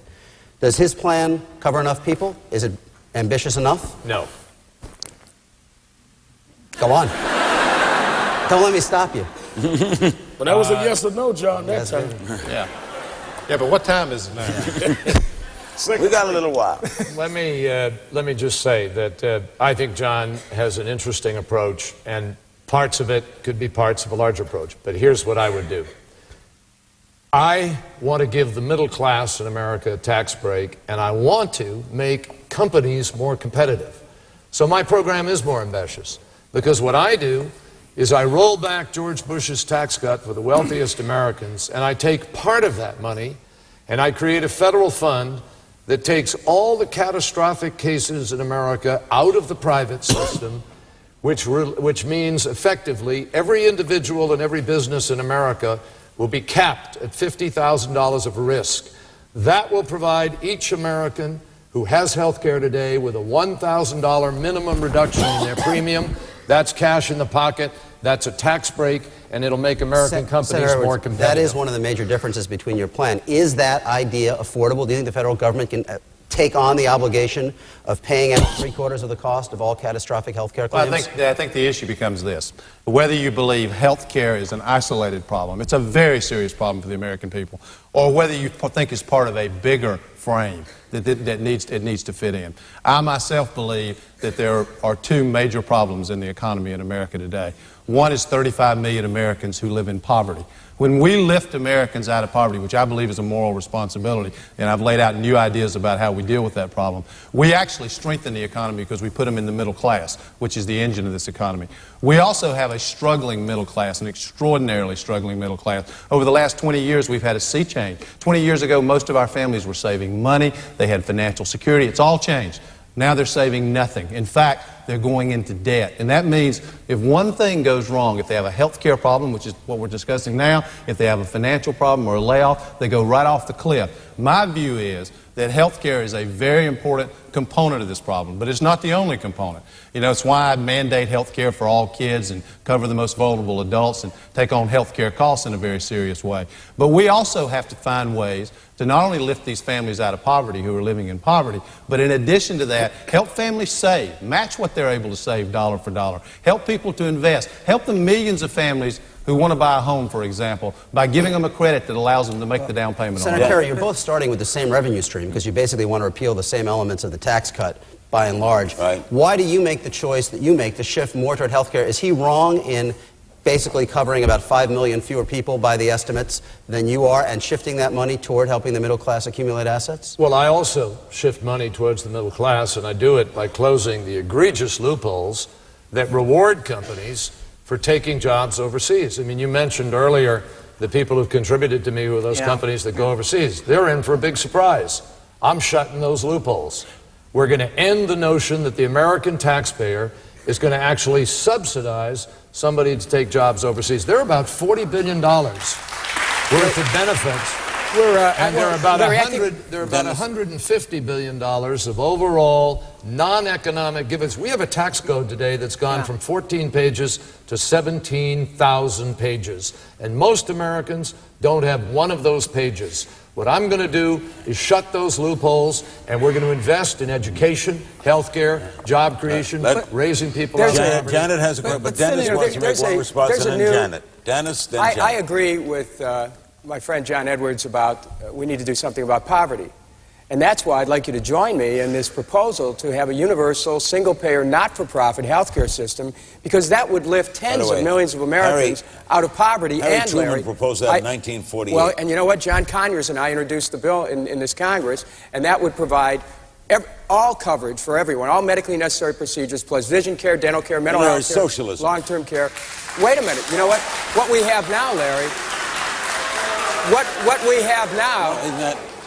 Does his plan cover enough people? Is it ambitious enough? No. Go on. Don't let me stop you. But that was a yes or no, John, that time. Yeah, but what time is it now? We got a little while. Let me just say that I think John has an interesting approach, and parts of it could be parts of a larger approach. But here's what I would do. I want to give the middle class in America a tax break, and I want to make companies more competitive. So my program is more ambitious, because what I do is I roll back George Bush's tax cut for the wealthiest Americans, and I take part of that money, and I create a federal fund that takes all the catastrophic cases in America out of the private system, which means effectively every individual and every business in America will be capped at $50,000 of risk. That will provide each American who has health care today with a $1,000 minimum reduction in their premium. That's cash in the pocket, that's a tax break, and it'll make American companies more competitive. That is one of the major differences between your plan. Is that idea affordable? Do you think the federal government can take on the obligation of paying out 3/4 of the cost of all catastrophic health care claims? Well, I think the issue becomes this. Whether you believe health care is an isolated problem, it's a very serious problem for the American people, or whether you think it's part of a bigger frame that needs to fit in. I myself believe that there are two major problems in the economy in America today. One is 35 million Americans who live in poverty. When we lift Americans out of poverty, which I believe is a moral responsibility, and I've laid out new ideas about how we deal with that problem, we actually strengthen the economy because we put them in the middle class, which is the engine of this economy. We also have a struggling middle class, an extraordinarily struggling middle class. Over the last 20 years, we've had a sea change. 20 years ago, most of our families were saving money. They had financial security. It's all changed. Now they're saving nothing. In fact, they're going into debt. And that means if one thing goes wrong, if they have a health care problem, which is what we're discussing now, if they have a financial problem or a layoff, they go right off the cliff. My view is that health care is a very important component of this problem, but it's not the only component. You know, it's why I mandate health care for all kids and cover the most vulnerable adults and take on health care costs in a very serious way. But we also have to find ways to not only lift these families out of poverty who are living in poverty, but in addition to that, help families save, match what they're able to save dollar for dollar. Help people to invest. Help the millions of families who want to buy a home, for example, by giving them a credit that allows them to make the down payment on Senator it. Kerry, you're both starting with the same revenue stream because you basically want to repeal the same elements of the tax cut by and large. Right. Why do you make the choice that you make to shift more toward health care? Is he wrong in basically covering about 5 million fewer people by the estimates than you are and shifting that money toward helping the middle class accumulate assets? Well, I also shift money towards the middle class, and I do it by closing the egregious loopholes that reward companies for taking jobs overseas. I mean, you mentioned earlier the people who've contributed to me were those companies that go overseas. They're in for a big surprise. I'm shutting those loopholes. We're going to end the notion that the American taxpayer is going to actually subsidize somebody to take jobs overseas. They're about $40 billion worth of benefits. And they're about $150 billion of overall non-economic givens. We have a tax code today that's gone from 14 pages to 17,000 pages. And most Americans don't have one of those pages. What I'm going to do is shut those loopholes, and we're going to invest in education, health care, job creation, raising people out of Janet has a question, but Dennis wants to make one response, and then Janet. Dennis, then Janet. I agree with my friend John Edwards about we need to do something about poverty. And that's why I'd like you to join me in this proposal to have a universal, single-payer, not-for-profit health care system, because that would lift tens of millions of Americans out of poverty. Harry and Truman Larry, proposed that in 1948. Well, and you know what? John Conyers and I introduced the bill in this Congress, and that would provide all coverage for everyone, all medically necessary procedures, plus vision care, dental care, mental health care, socialism, long-term care. Wait a minute. You know what? What we have now, Larry, what we have now...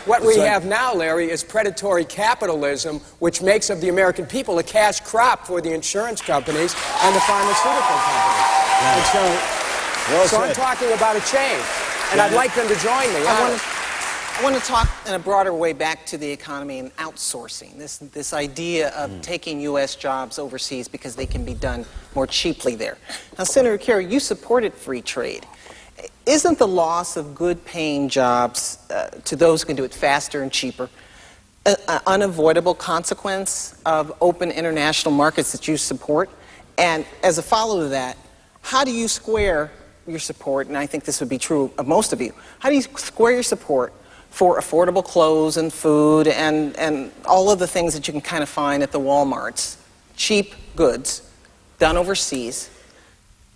What we have now, Larry, is predatory capitalism, which makes of the American people a cash crop for the insurance companies and the pharmaceutical companies. And so I'm talking about a change, and I'd like them to join me. I want to talk in a broader way back to the economy and outsourcing, this idea of taking U.S. jobs overseas because they can be done more cheaply there. Now, Senator Kerry, you supported free trade. Isn't the loss of good-paying jobs to those who can do it faster and cheaper an unavoidable consequence of open international markets that you support? And as a follow to that, how do you square your support, and I think this would be true of most of you, how do you square your support for affordable clothes and food and all of the things that you can kind of find at the Walmarts, cheap goods done overseas,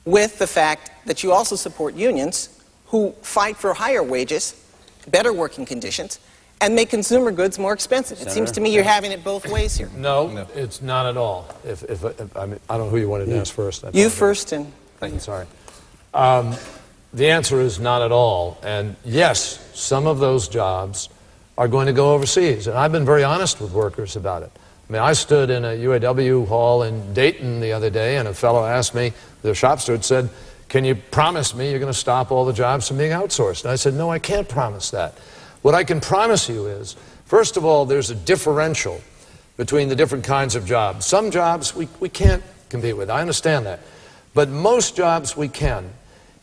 with the fact that you also support unions who fight for higher wages, better working conditions, and make consumer goods more expensive? It seems to me you're having it both ways here. No, it's not at all. I mean, I don't know who you wanted to ask first. You first, and... Sorry. The answer is not at all. And yes, some of those jobs are going to go overseas. And I've been very honest with workers about it. I mean, I stood in a UAW hall in Dayton the other day, and a fellow asked me, the shop steward said, "Can you promise me you're going to stop all the jobs from being outsourced?" And I said, "No, I can't promise that. What I can promise you is, first of all, there's a differential between the different kinds of jobs. Some jobs we can't compete with. I understand that. But most jobs we can.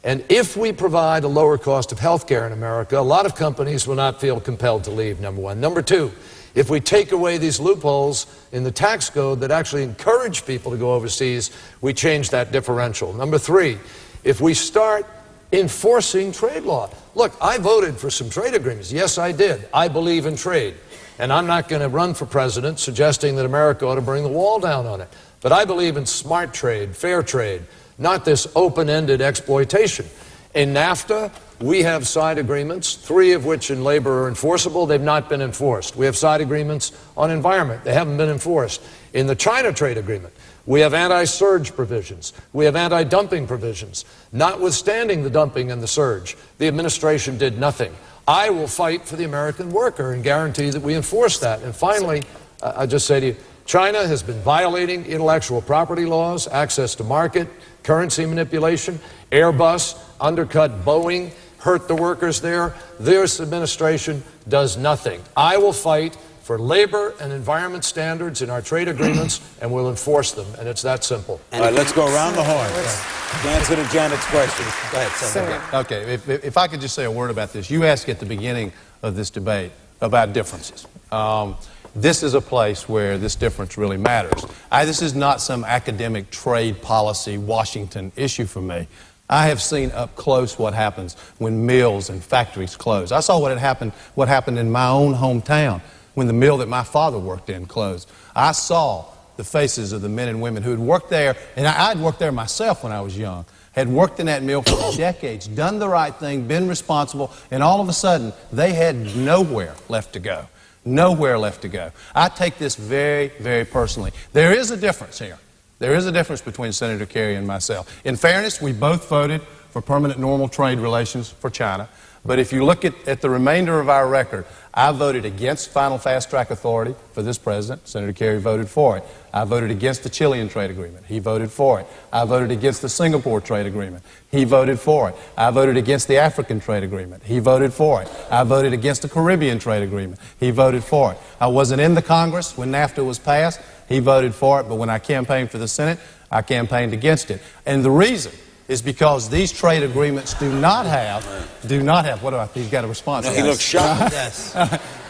And if we provide a lower cost of health care in America, a lot of companies will not feel compelled to leave, number one. Number two, if we take away these loopholes in the tax code that actually encourage people to go overseas, we change that differential. Number three, if we start enforcing trade law. Look, I voted for some trade agreements. Yes, I did. I believe in trade. And I'm not going to run for president suggesting that America ought to bring the wall down on it. But I believe in smart trade, fair trade, not this open-ended exploitation. In NAFTA, we have side agreements, 3 of which in labor are enforceable. They've not been enforced. We have side agreements on environment. They haven't been enforced. In the China trade agreement, we have anti-surge provisions. We have anti-dumping provisions. Notwithstanding the dumping and the surge, the administration did nothing. I will fight for the American worker and guarantee that we enforce that. And finally, I just say to you, China has been violating intellectual property laws, access to market, currency manipulation. Airbus undercut Boeing, hurt the workers there. This administration does nothing. I will fight for labor and environment standards in our trade agreements, and we'll enforce them, and it's that simple. All right, let's go around the horn. To answer to Janet's question. Go ahead, Senator. Okay, if I could just say a word about this. You asked at the beginning of this debate about differences. this is a place where this difference really matters. This is not some academic trade policy Washington issue for me. I have seen up close what happens when mills and factories close. I saw what happened in my own hometown when the mill that my father worked in closed. I saw the faces of the men and women who had worked there, and I'd worked there myself when I was young, had worked in that mill for decades, done the right thing, been responsible, and all of a sudden they had nowhere left to go. Nowhere left to go. I take this very, very personally. There is a difference here. There is a difference between Senator Kerry and myself. In fairness, we both voted for permanent normal trade relations for China. But if you look at the remainder of our record, I voted against final fast-track authority for this president. Senator Kerry voted for it. I voted against the Chilean trade agreement. He voted for it. I voted against the Singapore trade agreement. He voted for it. I voted against the African trade agreement. He voted for it. I voted against the Caribbean trade agreement. He voted for it. I wasn't in the Congress when NAFTA was passed. He voted for it, but when I campaigned for the Senate, I campaigned against it. And the reason is because these trade agreements do not have, he's got a response. No, he looks shocked. Yes.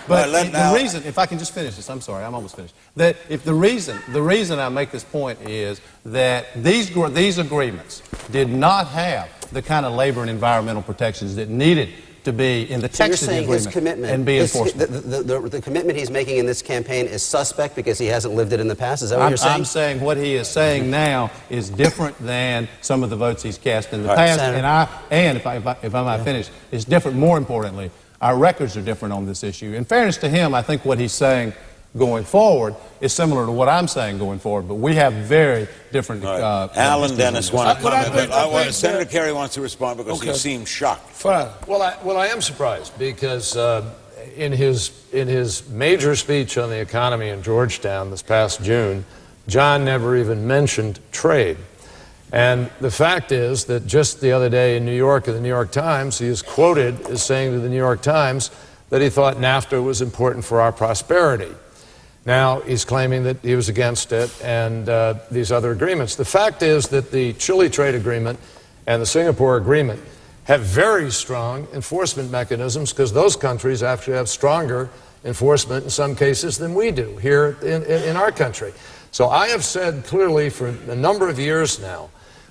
But the reason, if I can just finish this, I'm sorry, I'm almost finished. That if the reason I make this point is that these agreements did not have the kind of labor and environmental protections that needed to be in the text of the agreement his commitment, and be enforced. The commitment he's making in this campaign is suspect because he hasn't lived it in the past? Is that what you're saying? I'm saying what he is saying now is different than some of the votes he's cast in the past. Senator. And if I might finish, it's different, more importantly, our records are different on this issue. In fairness to him, I think what he's saying going forward is similar to what I'm saying going forward, but we have very different... Alan Dennis wanted to comment. Senator Kerry wants to respond because he seems shocked. Fine. Well, I am surprised because in his major speech on the economy in Georgetown this past June, John never even mentioned trade. And the fact is that just the other day in New York, in the New York Times, he is quoted as saying to the New York Times that he thought NAFTA was important for our prosperity. Now he's claiming that he was against it and these other agreements. The fact is that the Chile trade agreement and the Singapore agreement have very strong enforcement mechanisms because those countries actually have stronger enforcement in some cases than we do here in our country. So I have said clearly for a number of years now,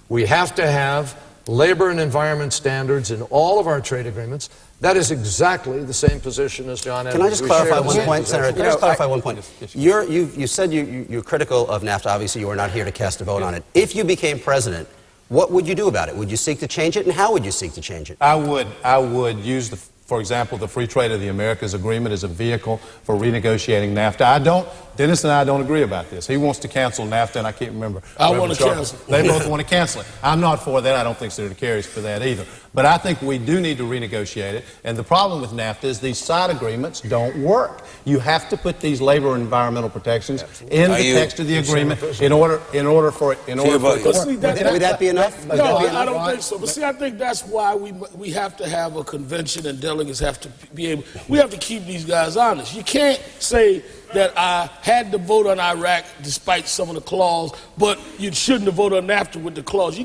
we have to have labor and environment standards in all of our trade agreements. That is exactly the same position as John Edwards. Can I just clarify one point, Senator? Can I just clarify one point? You said you're critical of NAFTA. Obviously, you were not here to cast a vote on it. If you became president, what would you do about it? Would you seek to change it, and how would you seek to change it? I would use, for example, the Free Trade of the Americas Agreement as a vehicle for renegotiating NAFTA. Dennis and I don't agree about this. He wants to cancel NAFTA, and I can't remember. I want to cancel it. They both want to cancel it. I'm not for that. I don't think Senator Kerry's for that either. But I think we do need to renegotiate it. And the problem with NAFTA is these side agreements don't work. You have to put these labor and environmental protections in the text of the agreement in order for it to work. Would that be enough? No, I don't think so. But see, I think that's why we have to have a convention and delegates have to be able. We have to keep these guys honest. You can't say that I had to vote on Iraq despite some of the clause, but you shouldn't have voted on NAFTA with the clause. We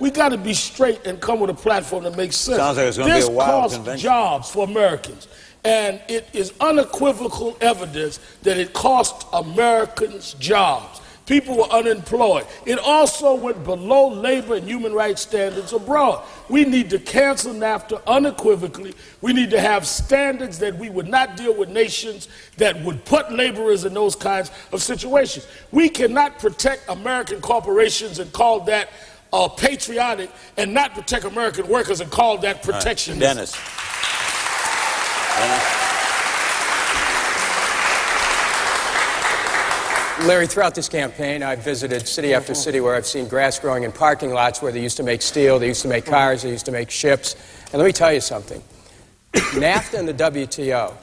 gotta be straight and come with a platform that makes sense. Sounds like it's going to be a wild convention. This costs jobs for Americans, and it is unequivocal evidence that it cost Americans jobs. People were unemployed. It also went below labor and human rights standards abroad. We need to cancel NAFTA unequivocally. We need to have standards that we would not deal with nations that would put laborers in those kinds of situations. We cannot protect American corporations and call that patriotic and not protect American workers and call that protectionism. Dennis. Larry, throughout this campaign, I've visited city after city where I've seen grass growing in parking lots where they used to make steel, they used to make cars, they used to make ships. And let me tell you something. NAFTA and the WTO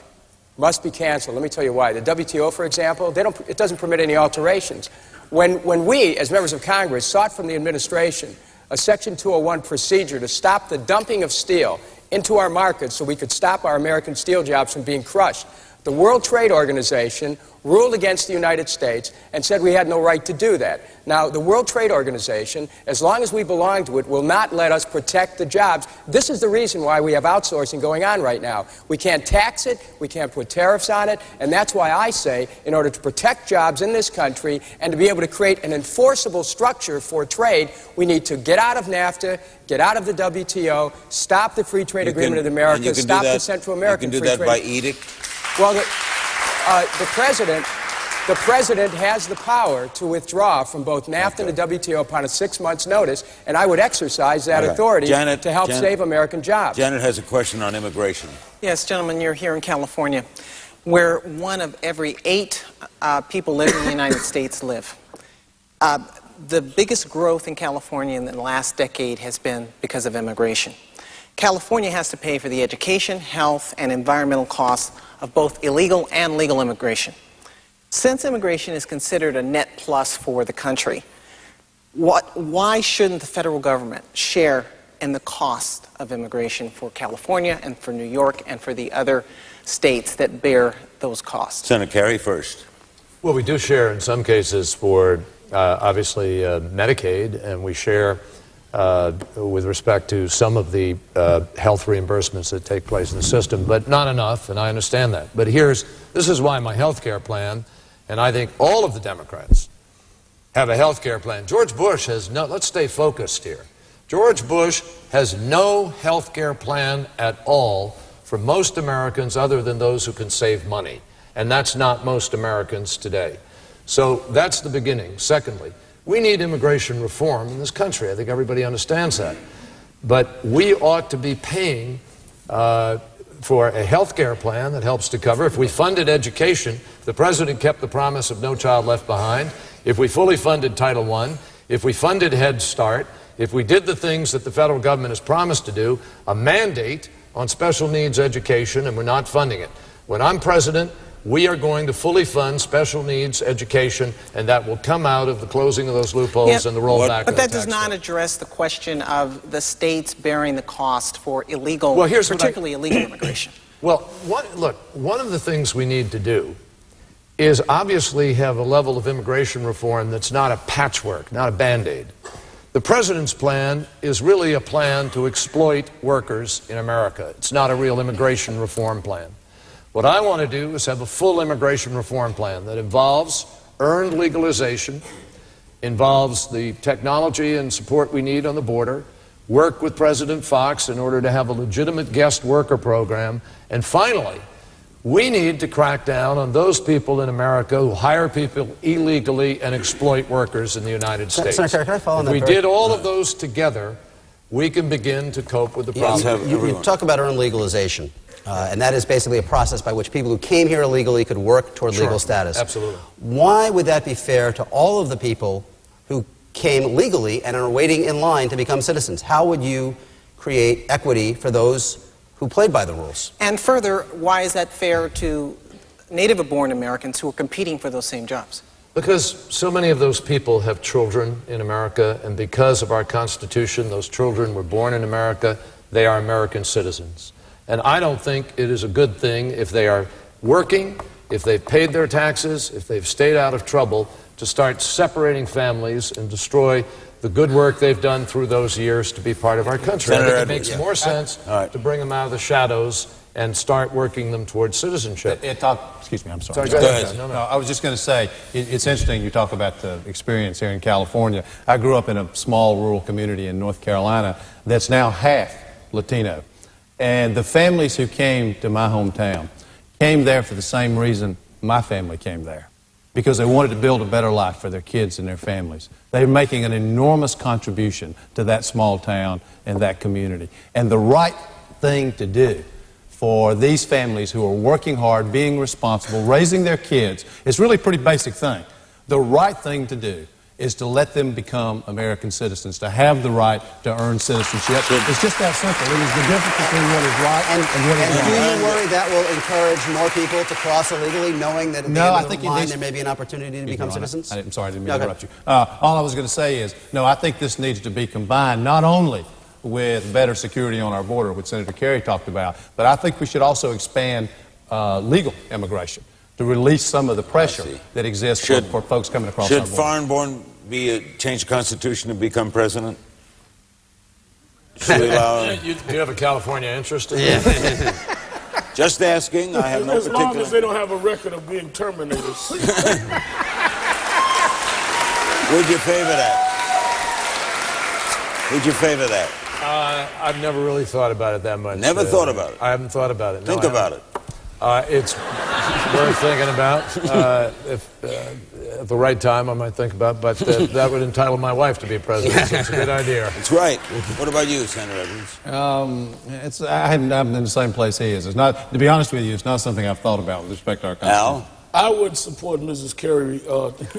must be canceled. Let me tell you why. The WTO, for example, it doesn't permit any alterations. When we, as members of Congress, sought from the administration a Section 201 procedure to stop the dumping of steel into our markets so we could stop our American steel jobs from being crushed, The World Trade Organization ruled against the United States and said we had no right to do that. Now, the World Trade Organization, as long as we belong to it, will not let us protect the jobs. This is the reason why we have outsourcing going on right now. We can't tax it, we can't put tariffs on it, and that's why I say, in order to protect jobs in this country and to be able to create an enforceable structure for trade, we need to get out of NAFTA, get out of the WTO, stop the Free Trade Agreement of America, stop the Central American Free Trade. You can do that by edict? Well, the president has the power to withdraw from both NAFTA and the WTO upon a 6-month notice, and I would exercise that authority to help save American jobs. Janet has a question on immigration. Yes, gentlemen, you're here in California, where 1 of every 8 people living in the United States live. The biggest growth in California in the last decade has been because of immigration. California has to pay for the education, health, and environmental costs of both illegal and legal immigration. Since immigration is considered a net plus for the country, why shouldn't the federal government share in the cost of immigration for California and for New York and for the other states that bear those costs? Senator Kerry first. Well, we do share in some cases for, obviously, Medicaid, and we share with respect to some of the health reimbursements that take place in the system, but not enough, and I understand that. But this is why my health care plan, and I think all of the Democrats have a health care plan. George Bush has no, let's stay focused here. George Bush has no health care plan at all for most Americans other than those who can save money, and that's not most Americans today. So that's the beginning. Secondly, we need immigration reform in this country. I think everybody understands that. But we ought to be paying for a health care plan that helps to cover. If we funded education, the president kept the promise of No Child Left Behind. If we fully funded Title I, if we funded Head Start, if we did the things that the federal government has promised to do, a mandate on special needs education, and we're not funding it. When I'm president, we are going to fully fund special needs education, and that will come out of the closing of those loopholes and the rollback of the tax. But that does not address the question of the states bearing the cost for illegal, particularly illegal immigration. Well, one of the things we need to do is obviously have a level of immigration reform that's not a patchwork, not a Band-Aid. The president's plan is really a plan to exploit workers in America. It's not a real immigration reform plan. What I want to do is have a full immigration reform plan that involves earned legalization, involves the technology and support we need on the border, work with President Fox in order to have a legitimate guest worker program, and finally, we need to crack down on those people in America who hire people illegally and exploit workers in the United States. Senator, can I follow on that? If we did all of those together, we can begin to cope with the problem. You talk about earned legalization. And that is basically a process by which people who came here illegally could work toward legal status. Absolutely. Why would that be fair to all of the people who came legally and are waiting in line to become citizens? How would you create equity for those who played by the rules? And further, why is that fair to native-born Americans who are competing for those same jobs? Because so many of those people have children in America, and because of our Constitution, those children were born in America, they are American citizens. And I don't think it is a good thing if they are working, if they've paid their taxes, if they've stayed out of trouble, to start separating families and destroy the good work they've done through those years to be part of our country. Senator I think it makes more sense to bring them out of the shadows and start working them towards citizenship. Excuse me, I'm sorry. Go ahead. No, I was just going to say, it's interesting you talk about the experience here in California. I grew up in a small rural community in North Carolina that's now half Latino. And the families who came to my hometown came there for the same reason my family came there, because they wanted to build a better life for their kids and their families. They're making an enormous contribution to that small town and that community. And the right thing to do for these families who are working hard, being responsible, raising their kids, it's really a pretty basic thing. The right thing to do is to let them become American citizens, to have the right to earn citizenship. It's just that simple. It is the difference between what is right and what is wrong. And do you worry that will encourage more people to cross illegally, knowing that at the end of the line there may be an opportunity to become citizens? I'm sorry, I didn't mean to interrupt you. All I was going to say is, no, I think this needs to be combined not only with better security on our border, which Senator Kerry talked about, but I think we should also expand legal immigration to release some of the pressure see. that exists Should- for folks coming across our Should border. foreign-born change the Constitution to become president? Should we allow... Do you have a California interest in that? Just asking. I have no As long particular... as they don't have a record of being terminators. Would you favor that? Would you favor that? I've never really thought about it that much. Never thought about it? I haven't thought about it. No, Think I about haven't. it. It's worth thinking about. If at the right time, I might think about it, but that would entitle my wife to be president, so it's a good idea. That's right. What about you, Senator Evans? I'm in the same place he is. It's not, to be honest with you, it's not something I've thought about with respect to our Constitution. Al? I would support Mrs. Kerry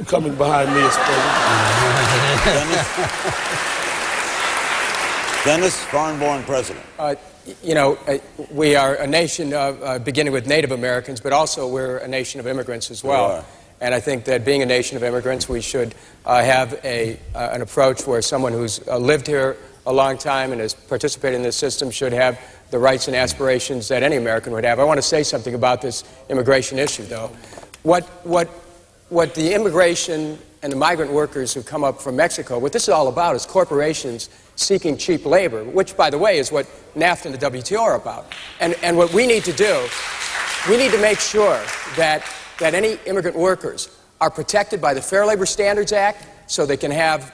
coming behind me as president. Dennis, foreign-born president. We are a nation beginning with Native Americans, but also we're a nation of immigrants as well. We are. And I think that being a nation of immigrants, we should have an approach where someone who's lived here a long time and has participated in this system should have the rights and aspirations that any American would have. I want to say something about this immigration issue, though. What the immigration and the migrant workers who come up from Mexico, what this is all about is corporations seeking cheap labor, which, by the way, is what NAFTA and the WTO are about. And what we need to do, we need to make sure that any immigrant workers are protected by the Fair Labor Standards Act, so they can have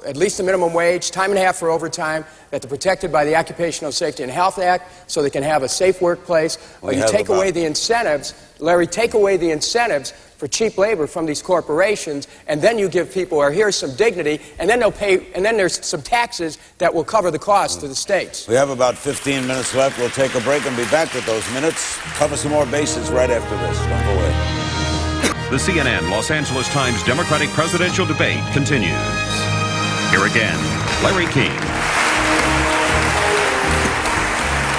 at least a minimum wage, time and a half for overtime, that they're protected by the Occupational Safety and Health Act, so they can have a safe workplace. You take away the incentives, Larry, take away the incentives for cheap labor from these corporations, and then you give people who are here some dignity, and then they'll pay, and then there's some taxes that will cover the cost to the states. We have about 15 minutes left. We'll take a break and be back with those minutes. Cover some more bases right after this. Don't go away. The CNN Los Angeles Times Democratic presidential debate continues. Here again, Larry King.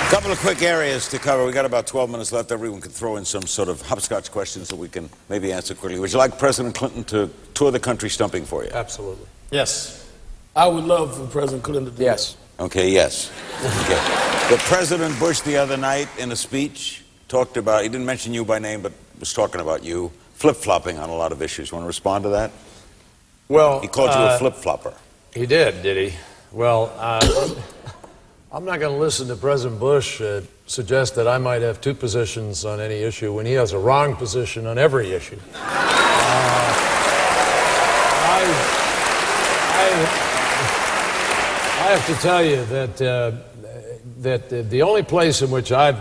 A couple of quick areas to cover. We got about 12 minutes left. Everyone can throw in some sort of hopscotch questions that we can maybe answer quickly. Would you like President Clinton to tour the country stumping for you? Absolutely. Yes. I would love for President Clinton to do Yes. Okay, yes. Okay. The President Bush the other night in a speech talked about, he didn't mention you by name, but was talking about you, flip-flopping on a lot of issues. Want to respond to that? Well, He called you a flip-flopper. He did he? Well, I'm not going to listen to President Bush suggest that I might have two positions on any issue when he has a wrong position on every issue. I have to tell you that the only place in which I've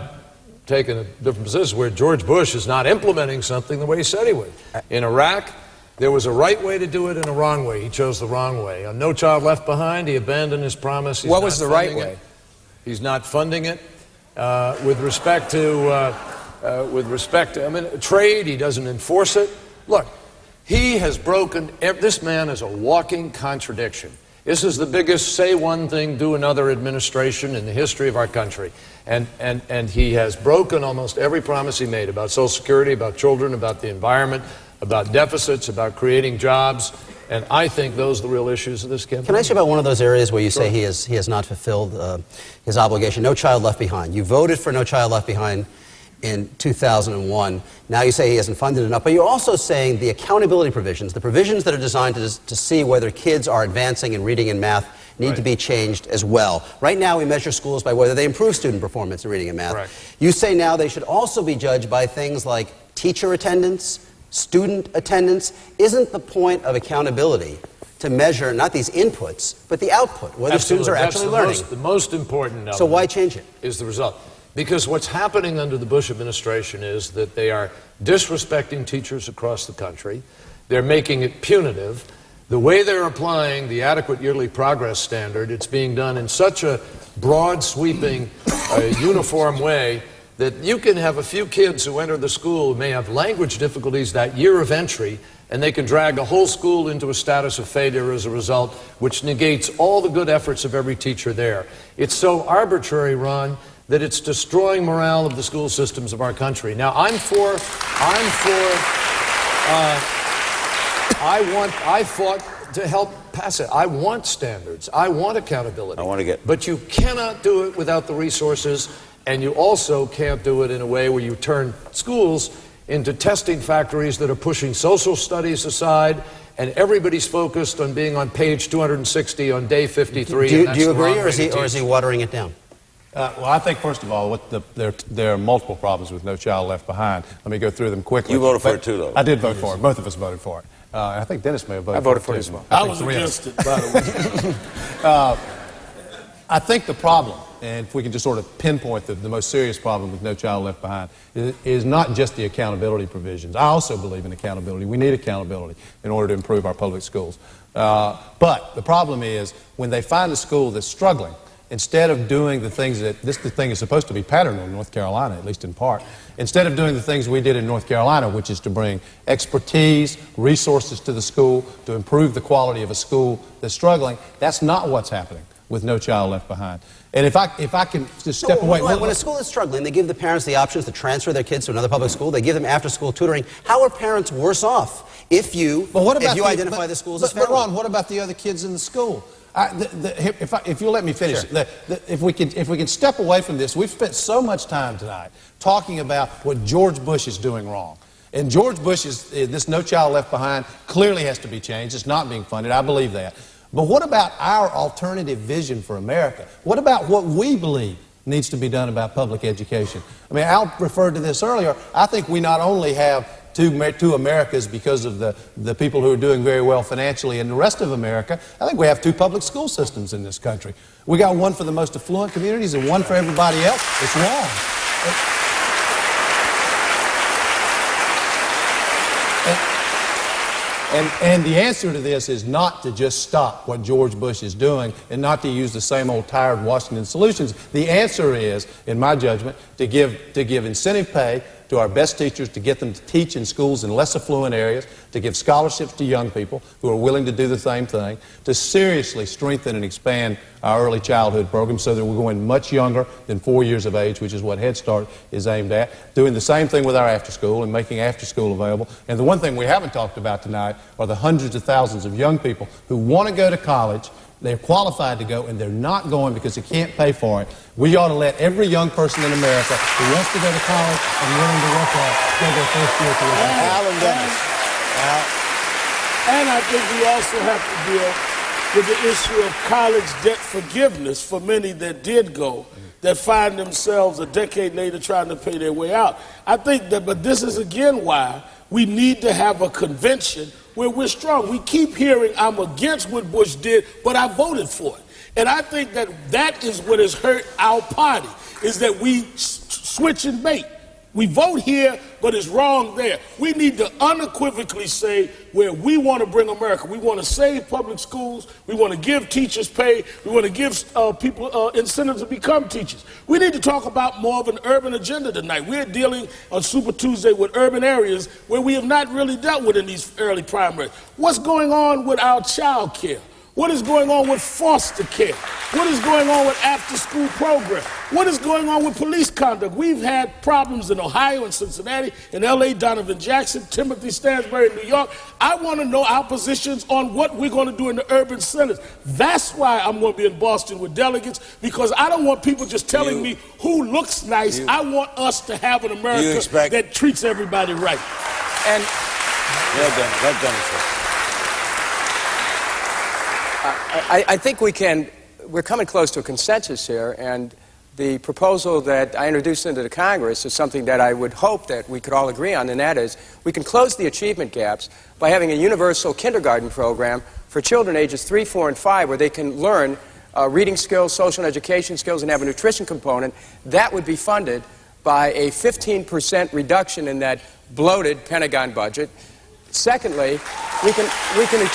taken a different position is where George Bush is not implementing something the way he said he would. In Iraq, there was a right way to do it and a wrong way. He chose the wrong way. On No Child Left Behind, he abandoned his promise. He's What was not the right funding way? it. He's not funding it. With respect to trade, he doesn't enforce it. Look, he has broken. This man is a walking contradiction. This is the biggest say one thing, do another administration in the history of our country. And he has broken almost every promise he made about Social Security, about children, about the environment, about deficits, about creating jobs. And I think those are the real issues of this campaign. Can I ask you about one of those areas where you say he has not fulfilled his obligation? No Child Left Behind. You voted for No Child Left Behind in 2001. Now you say he hasn't funded enough, but you're also saying the accountability provisions, the provisions that are designed to see whether kids are advancing in reading and math, need to be changed as well. Right now we measure schools by whether they improve student performance in reading and math. Correct. You say now they should also be judged by things like teacher attendance, student attendance. Isn't the point of accountability to measure not these inputs, but the output, whether students are actually learning? The most important element. So why change it? Is the result. Because what's happening under the Bush administration is that they are disrespecting teachers across the country. They're making it punitive. The way they're applying the adequate yearly progress standard, it's being done in such a broad, sweeping, uniform way that you can have a few kids who enter the school who may have language difficulties that year of entry, and they can drag a whole school into a status of failure as a result, which negates all the good efforts of every teacher there. It's so arbitrary, Ron, that it's destroying morale of the school systems of our country. Now, I fought to help pass it. I want standards. I want accountability. I want to get... But you cannot do it without the resources, And you also can't do it in a way where you turn schools into testing factories that are pushing social studies aside, and everybody's focused on being on page 260 on day 53. Do you agree, or is he watering it down? Well, I think, first of all, there are multiple problems with No Child Left Behind. Let me go through them quickly. You voted for it too, though. I did vote for it. Both of us voted for it. I think Dennis may have voted for it. I voted for it as well. I was against it, by the way. I think the problem, and if we can just sort of pinpoint the most serious problem with No Child Left Behind, is not just the accountability provisions. I also believe in accountability. We need accountability in order to improve our public schools. But the problem is when they find a school that's struggling, instead of doing the things that this thing is supposed to be patterned on North Carolina, at least in part, instead of doing the things we did in North Carolina, which is to bring expertise, resources to the school, to improve the quality of a school that's struggling, that's not what's happening with No Child Left Behind. And if I can just step away. When a school is struggling, they give the parents the options to transfer their kids to another public school. They give them after-school tutoring. How are parents worse off if you identify the schools as failing? But Ron, what about the other kids in the school? If you'll let me finish, sure. If we can step away from this, we've spent so much time tonight talking about what George Bush is doing wrong. And George Bush this No Child Left Behind clearly has to be changed. It's not being funded. I believe that. But what about our alternative vision for America? What about what we believe needs to be done about public education? I mean, Al referred to this earlier. I think we not only have two Americas because of the people who are doing very well financially in the rest of America. I think we have two public school systems in this country. We got one for the most affluent communities and one for everybody else. It's wrong. And the answer to this is not to just stop what George Bush is doing and not to use the same old tired Washington solutions. The answer is, in my judgment, to give incentive pay to our best teachers, to get them to teach in schools in less affluent areas, to give scholarships to young people who are willing to do the same thing, to seriously strengthen and expand our early childhood program so that we're going much younger than 4 years of age, which is what Head Start is aimed at, doing the same thing with our after school and making after school available. And the one thing we haven't talked about tonight are the hundreds of thousands of young people who want to go to college. They're qualified to go, and they're not going because they can't pay for it. We ought to let every young person in America who wants to go to college and willing to work hard go their first year to Al and Dennis. And I think we also have to deal with the issue of college debt forgiveness for many that did go, that find themselves a decade later trying to pay their way out. I think that, but this is again why we need to have a convention where we're strong. We keep hearing, I'm against what Bush did, but I voted for it. And I think that is what has hurt our party, is that we switch and bait. We vote here, but it's wrong there. We need to unequivocally say where we want to bring America. We want to save public schools. We want to give teachers pay. We want to give people incentives to become teachers. We need to talk about more of an urban agenda tonight. We're dealing on Super Tuesday with urban areas where we have not really dealt with in these early primaries. What's going on with our child care? What is going on with foster care? What is going on with after-school programs? What is going on with police conduct? We've had problems in Ohio and Cincinnati, in L.A., Donovan Jackson, Timothy Stansbury in New York. I want to know our positions on what we're going to do in the urban centers. That's why I'm going to be in Boston with delegates, because I don't want people just telling me who looks nice. I want us to have an America that treats everybody right. And Well done, I think we're coming close to a consensus here, and the proposal that I introduced into the Congress is something that I would hope that we could all agree on, and that is we can close the achievement gaps by having a universal kindergarten program for children ages 3, 4, and 5 where they can learn reading skills, social and education skills, and have a nutrition component. That would be funded by a 15% reduction in that bloated Pentagon budget. Secondly, we can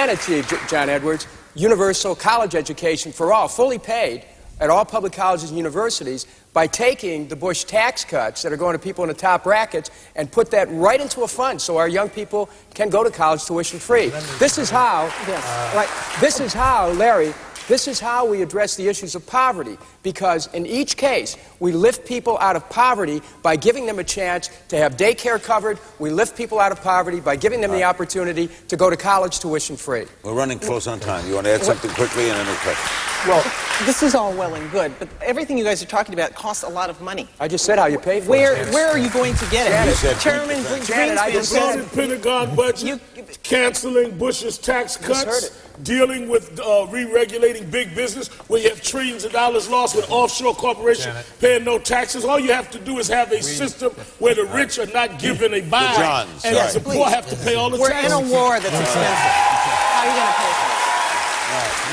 achieve, John Edwards, universal college education for all, fully paid at all public colleges and universities by taking the Bush tax cuts that are going to people in the top brackets and put that right into a fund so our young people can go to college tuition free. This is how, Larry, this is how we address the issues of poverty, because in each case, we lift people out of poverty by giving them a chance to have daycare covered. We lift people out of poverty by giving them the opportunity to go to college tuition free. We're running close on time. You want to add something quickly and then a question? Well, This is all well and good, but everything you guys are talking about costs a lot of money. I just said how you pay for Where it. are you going to get Janet, it? Chairman Janet, I Greenspan just said The Pentagon budget, canceling Bush's tax heard cuts, it. dealing with re-regulating big business, where you have trillions of dollars lost with offshore corporations paying no taxes. All you have to do is have a system where the rich are not given a buy, Johns, and right. the poor have to pay all the we're taxes. in a war that's expensive. How are you going to pay for it?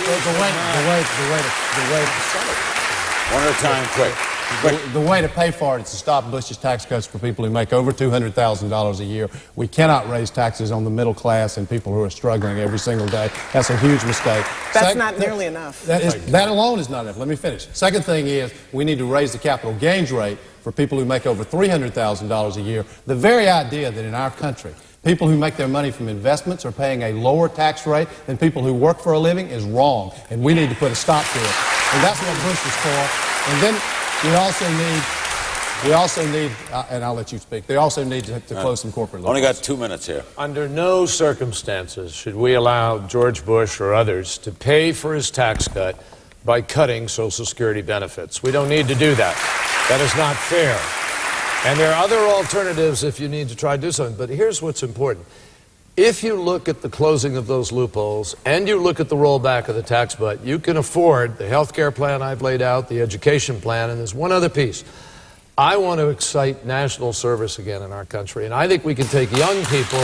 One at a time, quick. The way to pay for it is to stop Bush's tax cuts for people who make over $200,000 a year. We cannot raise taxes on the middle class and people who are struggling every single day. That's a huge mistake. That's not nearly enough. That alone is not enough. Let me finish. Second thing is we need to raise the capital gains rate for people who make over $300,000 a year. The very idea that in our country, people who make their money from investments are paying a lower tax rate than people who work for a living is wrong, and we need to put a stop to it. And that's what Bush was for. And then we also need, and I'll let you speak, they also need to close some corporate Only loopholes. got 2 minutes here. Under no circumstances should we allow George Bush or others to pay for his tax cut by cutting Social Security benefits. We don't need to do that. That is not fair. And there are other alternatives if you need to try to do something. But here's what's important. If you look at the closing of those loopholes and you look at the rollback of the tax cut, you can afford the health care plan I've laid out, the education plan, and there's one other piece. I want to excite national service again in our country. And I think we can take young people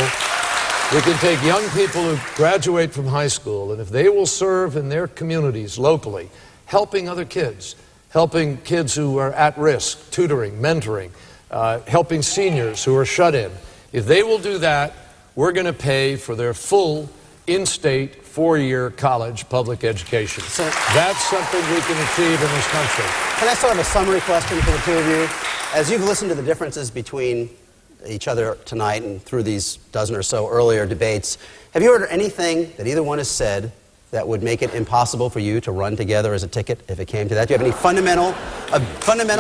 who graduate from high school, and if they will serve in their communities locally, helping other kids, helping kids who are at risk, tutoring, mentoring, helping seniors who are shut in. If they will do that, we're going to pay for their full in-state 4-year college public education. So, that's something we can achieve in this country. can I start with a summary question for the two of you? As you've listened to the differences between each other tonight and through these dozen or so earlier debates, have you heard anything that either one has said that would make it impossible for you to run together as a ticket if it came to that? Do you have any fundamental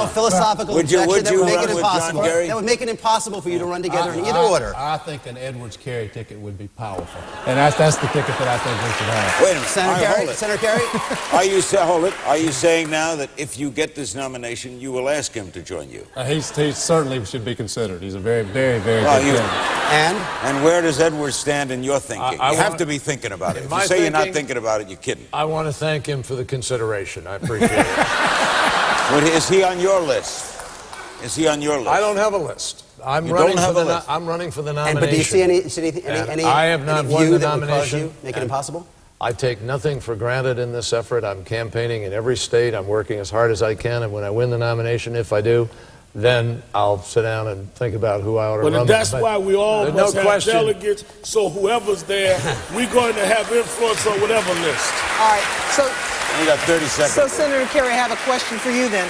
philosophical objection that would make it impossible? That would make it impossible for you to run together in either order. I think an Edwards-Kerry ticket would be powerful. And that's the ticket that I think we should have. Wait a minute. Senator All right, Kerry? hold it. Senator Kerry? Hold it. Are you saying now that if you get this nomination, you will ask him to join you? He certainly should be considered. He's a very, very, very Well, good candidate. And where does Edwards stand in your thinking? You have to be thinking about it. If you say you're not thinking about it, you're kidding. I want to thank him for the consideration. I appreciate it. Is he on your list? Is he on your list? I don't have a list. I'm You running don't have for a the list. I'm running for the nomination. But do you see any I have not any won view the that would cause nomination, you make it and impossible? I take nothing for granted in this effort. I'm campaigning in every state. I'm working as hard as I can, and when I win the nomination, if I do, then I'll sit down and think about who I ought to run. But that's why we all There's must no have question. delegates, so whoever's there, we're going to have influence on whatever list. All right, so You got 30 seconds. So, Senator Kerry, I have a question for you then.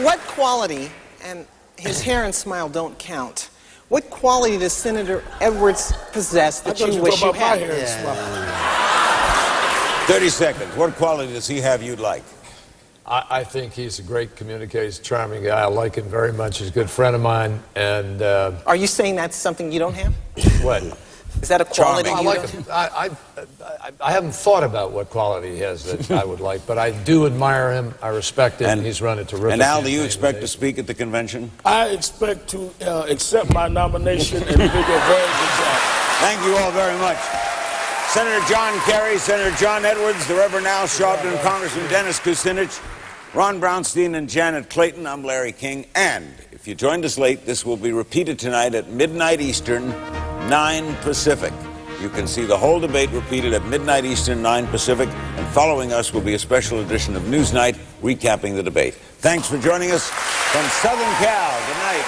What quality, and his hair and smile don't count, what quality does Senator Edwards possess that you wish you had? 30 seconds. What quality does he have you'd like? I think he's a great communicator. He's a charming guy. I like him very much. He's a good friend of mine. And Are you saying that's something you don't have? what? Is that a quality Charming. you I don't like him. I haven't thought about what quality he has that I would like, but I do admire him. I respect him. He's run a terrific. And Al, do you campaign expect to today. speak at the convention? I expect to accept my nomination and do a very good job. Thank you all very much. Senator John Kerry, Senator John Edwards, the Reverend Al Sharpton, Congressman Dennis Kucinich, Ron Brownstein, and Janet Clayton. I'm Larry King. And if you joined us late, this will be repeated tonight at midnight Eastern, 9 Pacific. You can see the whole debate repeated at midnight Eastern, 9 Pacific. And following us will be a special edition of Newsnight recapping the debate. Thanks for joining us from Southern Cal. Good night.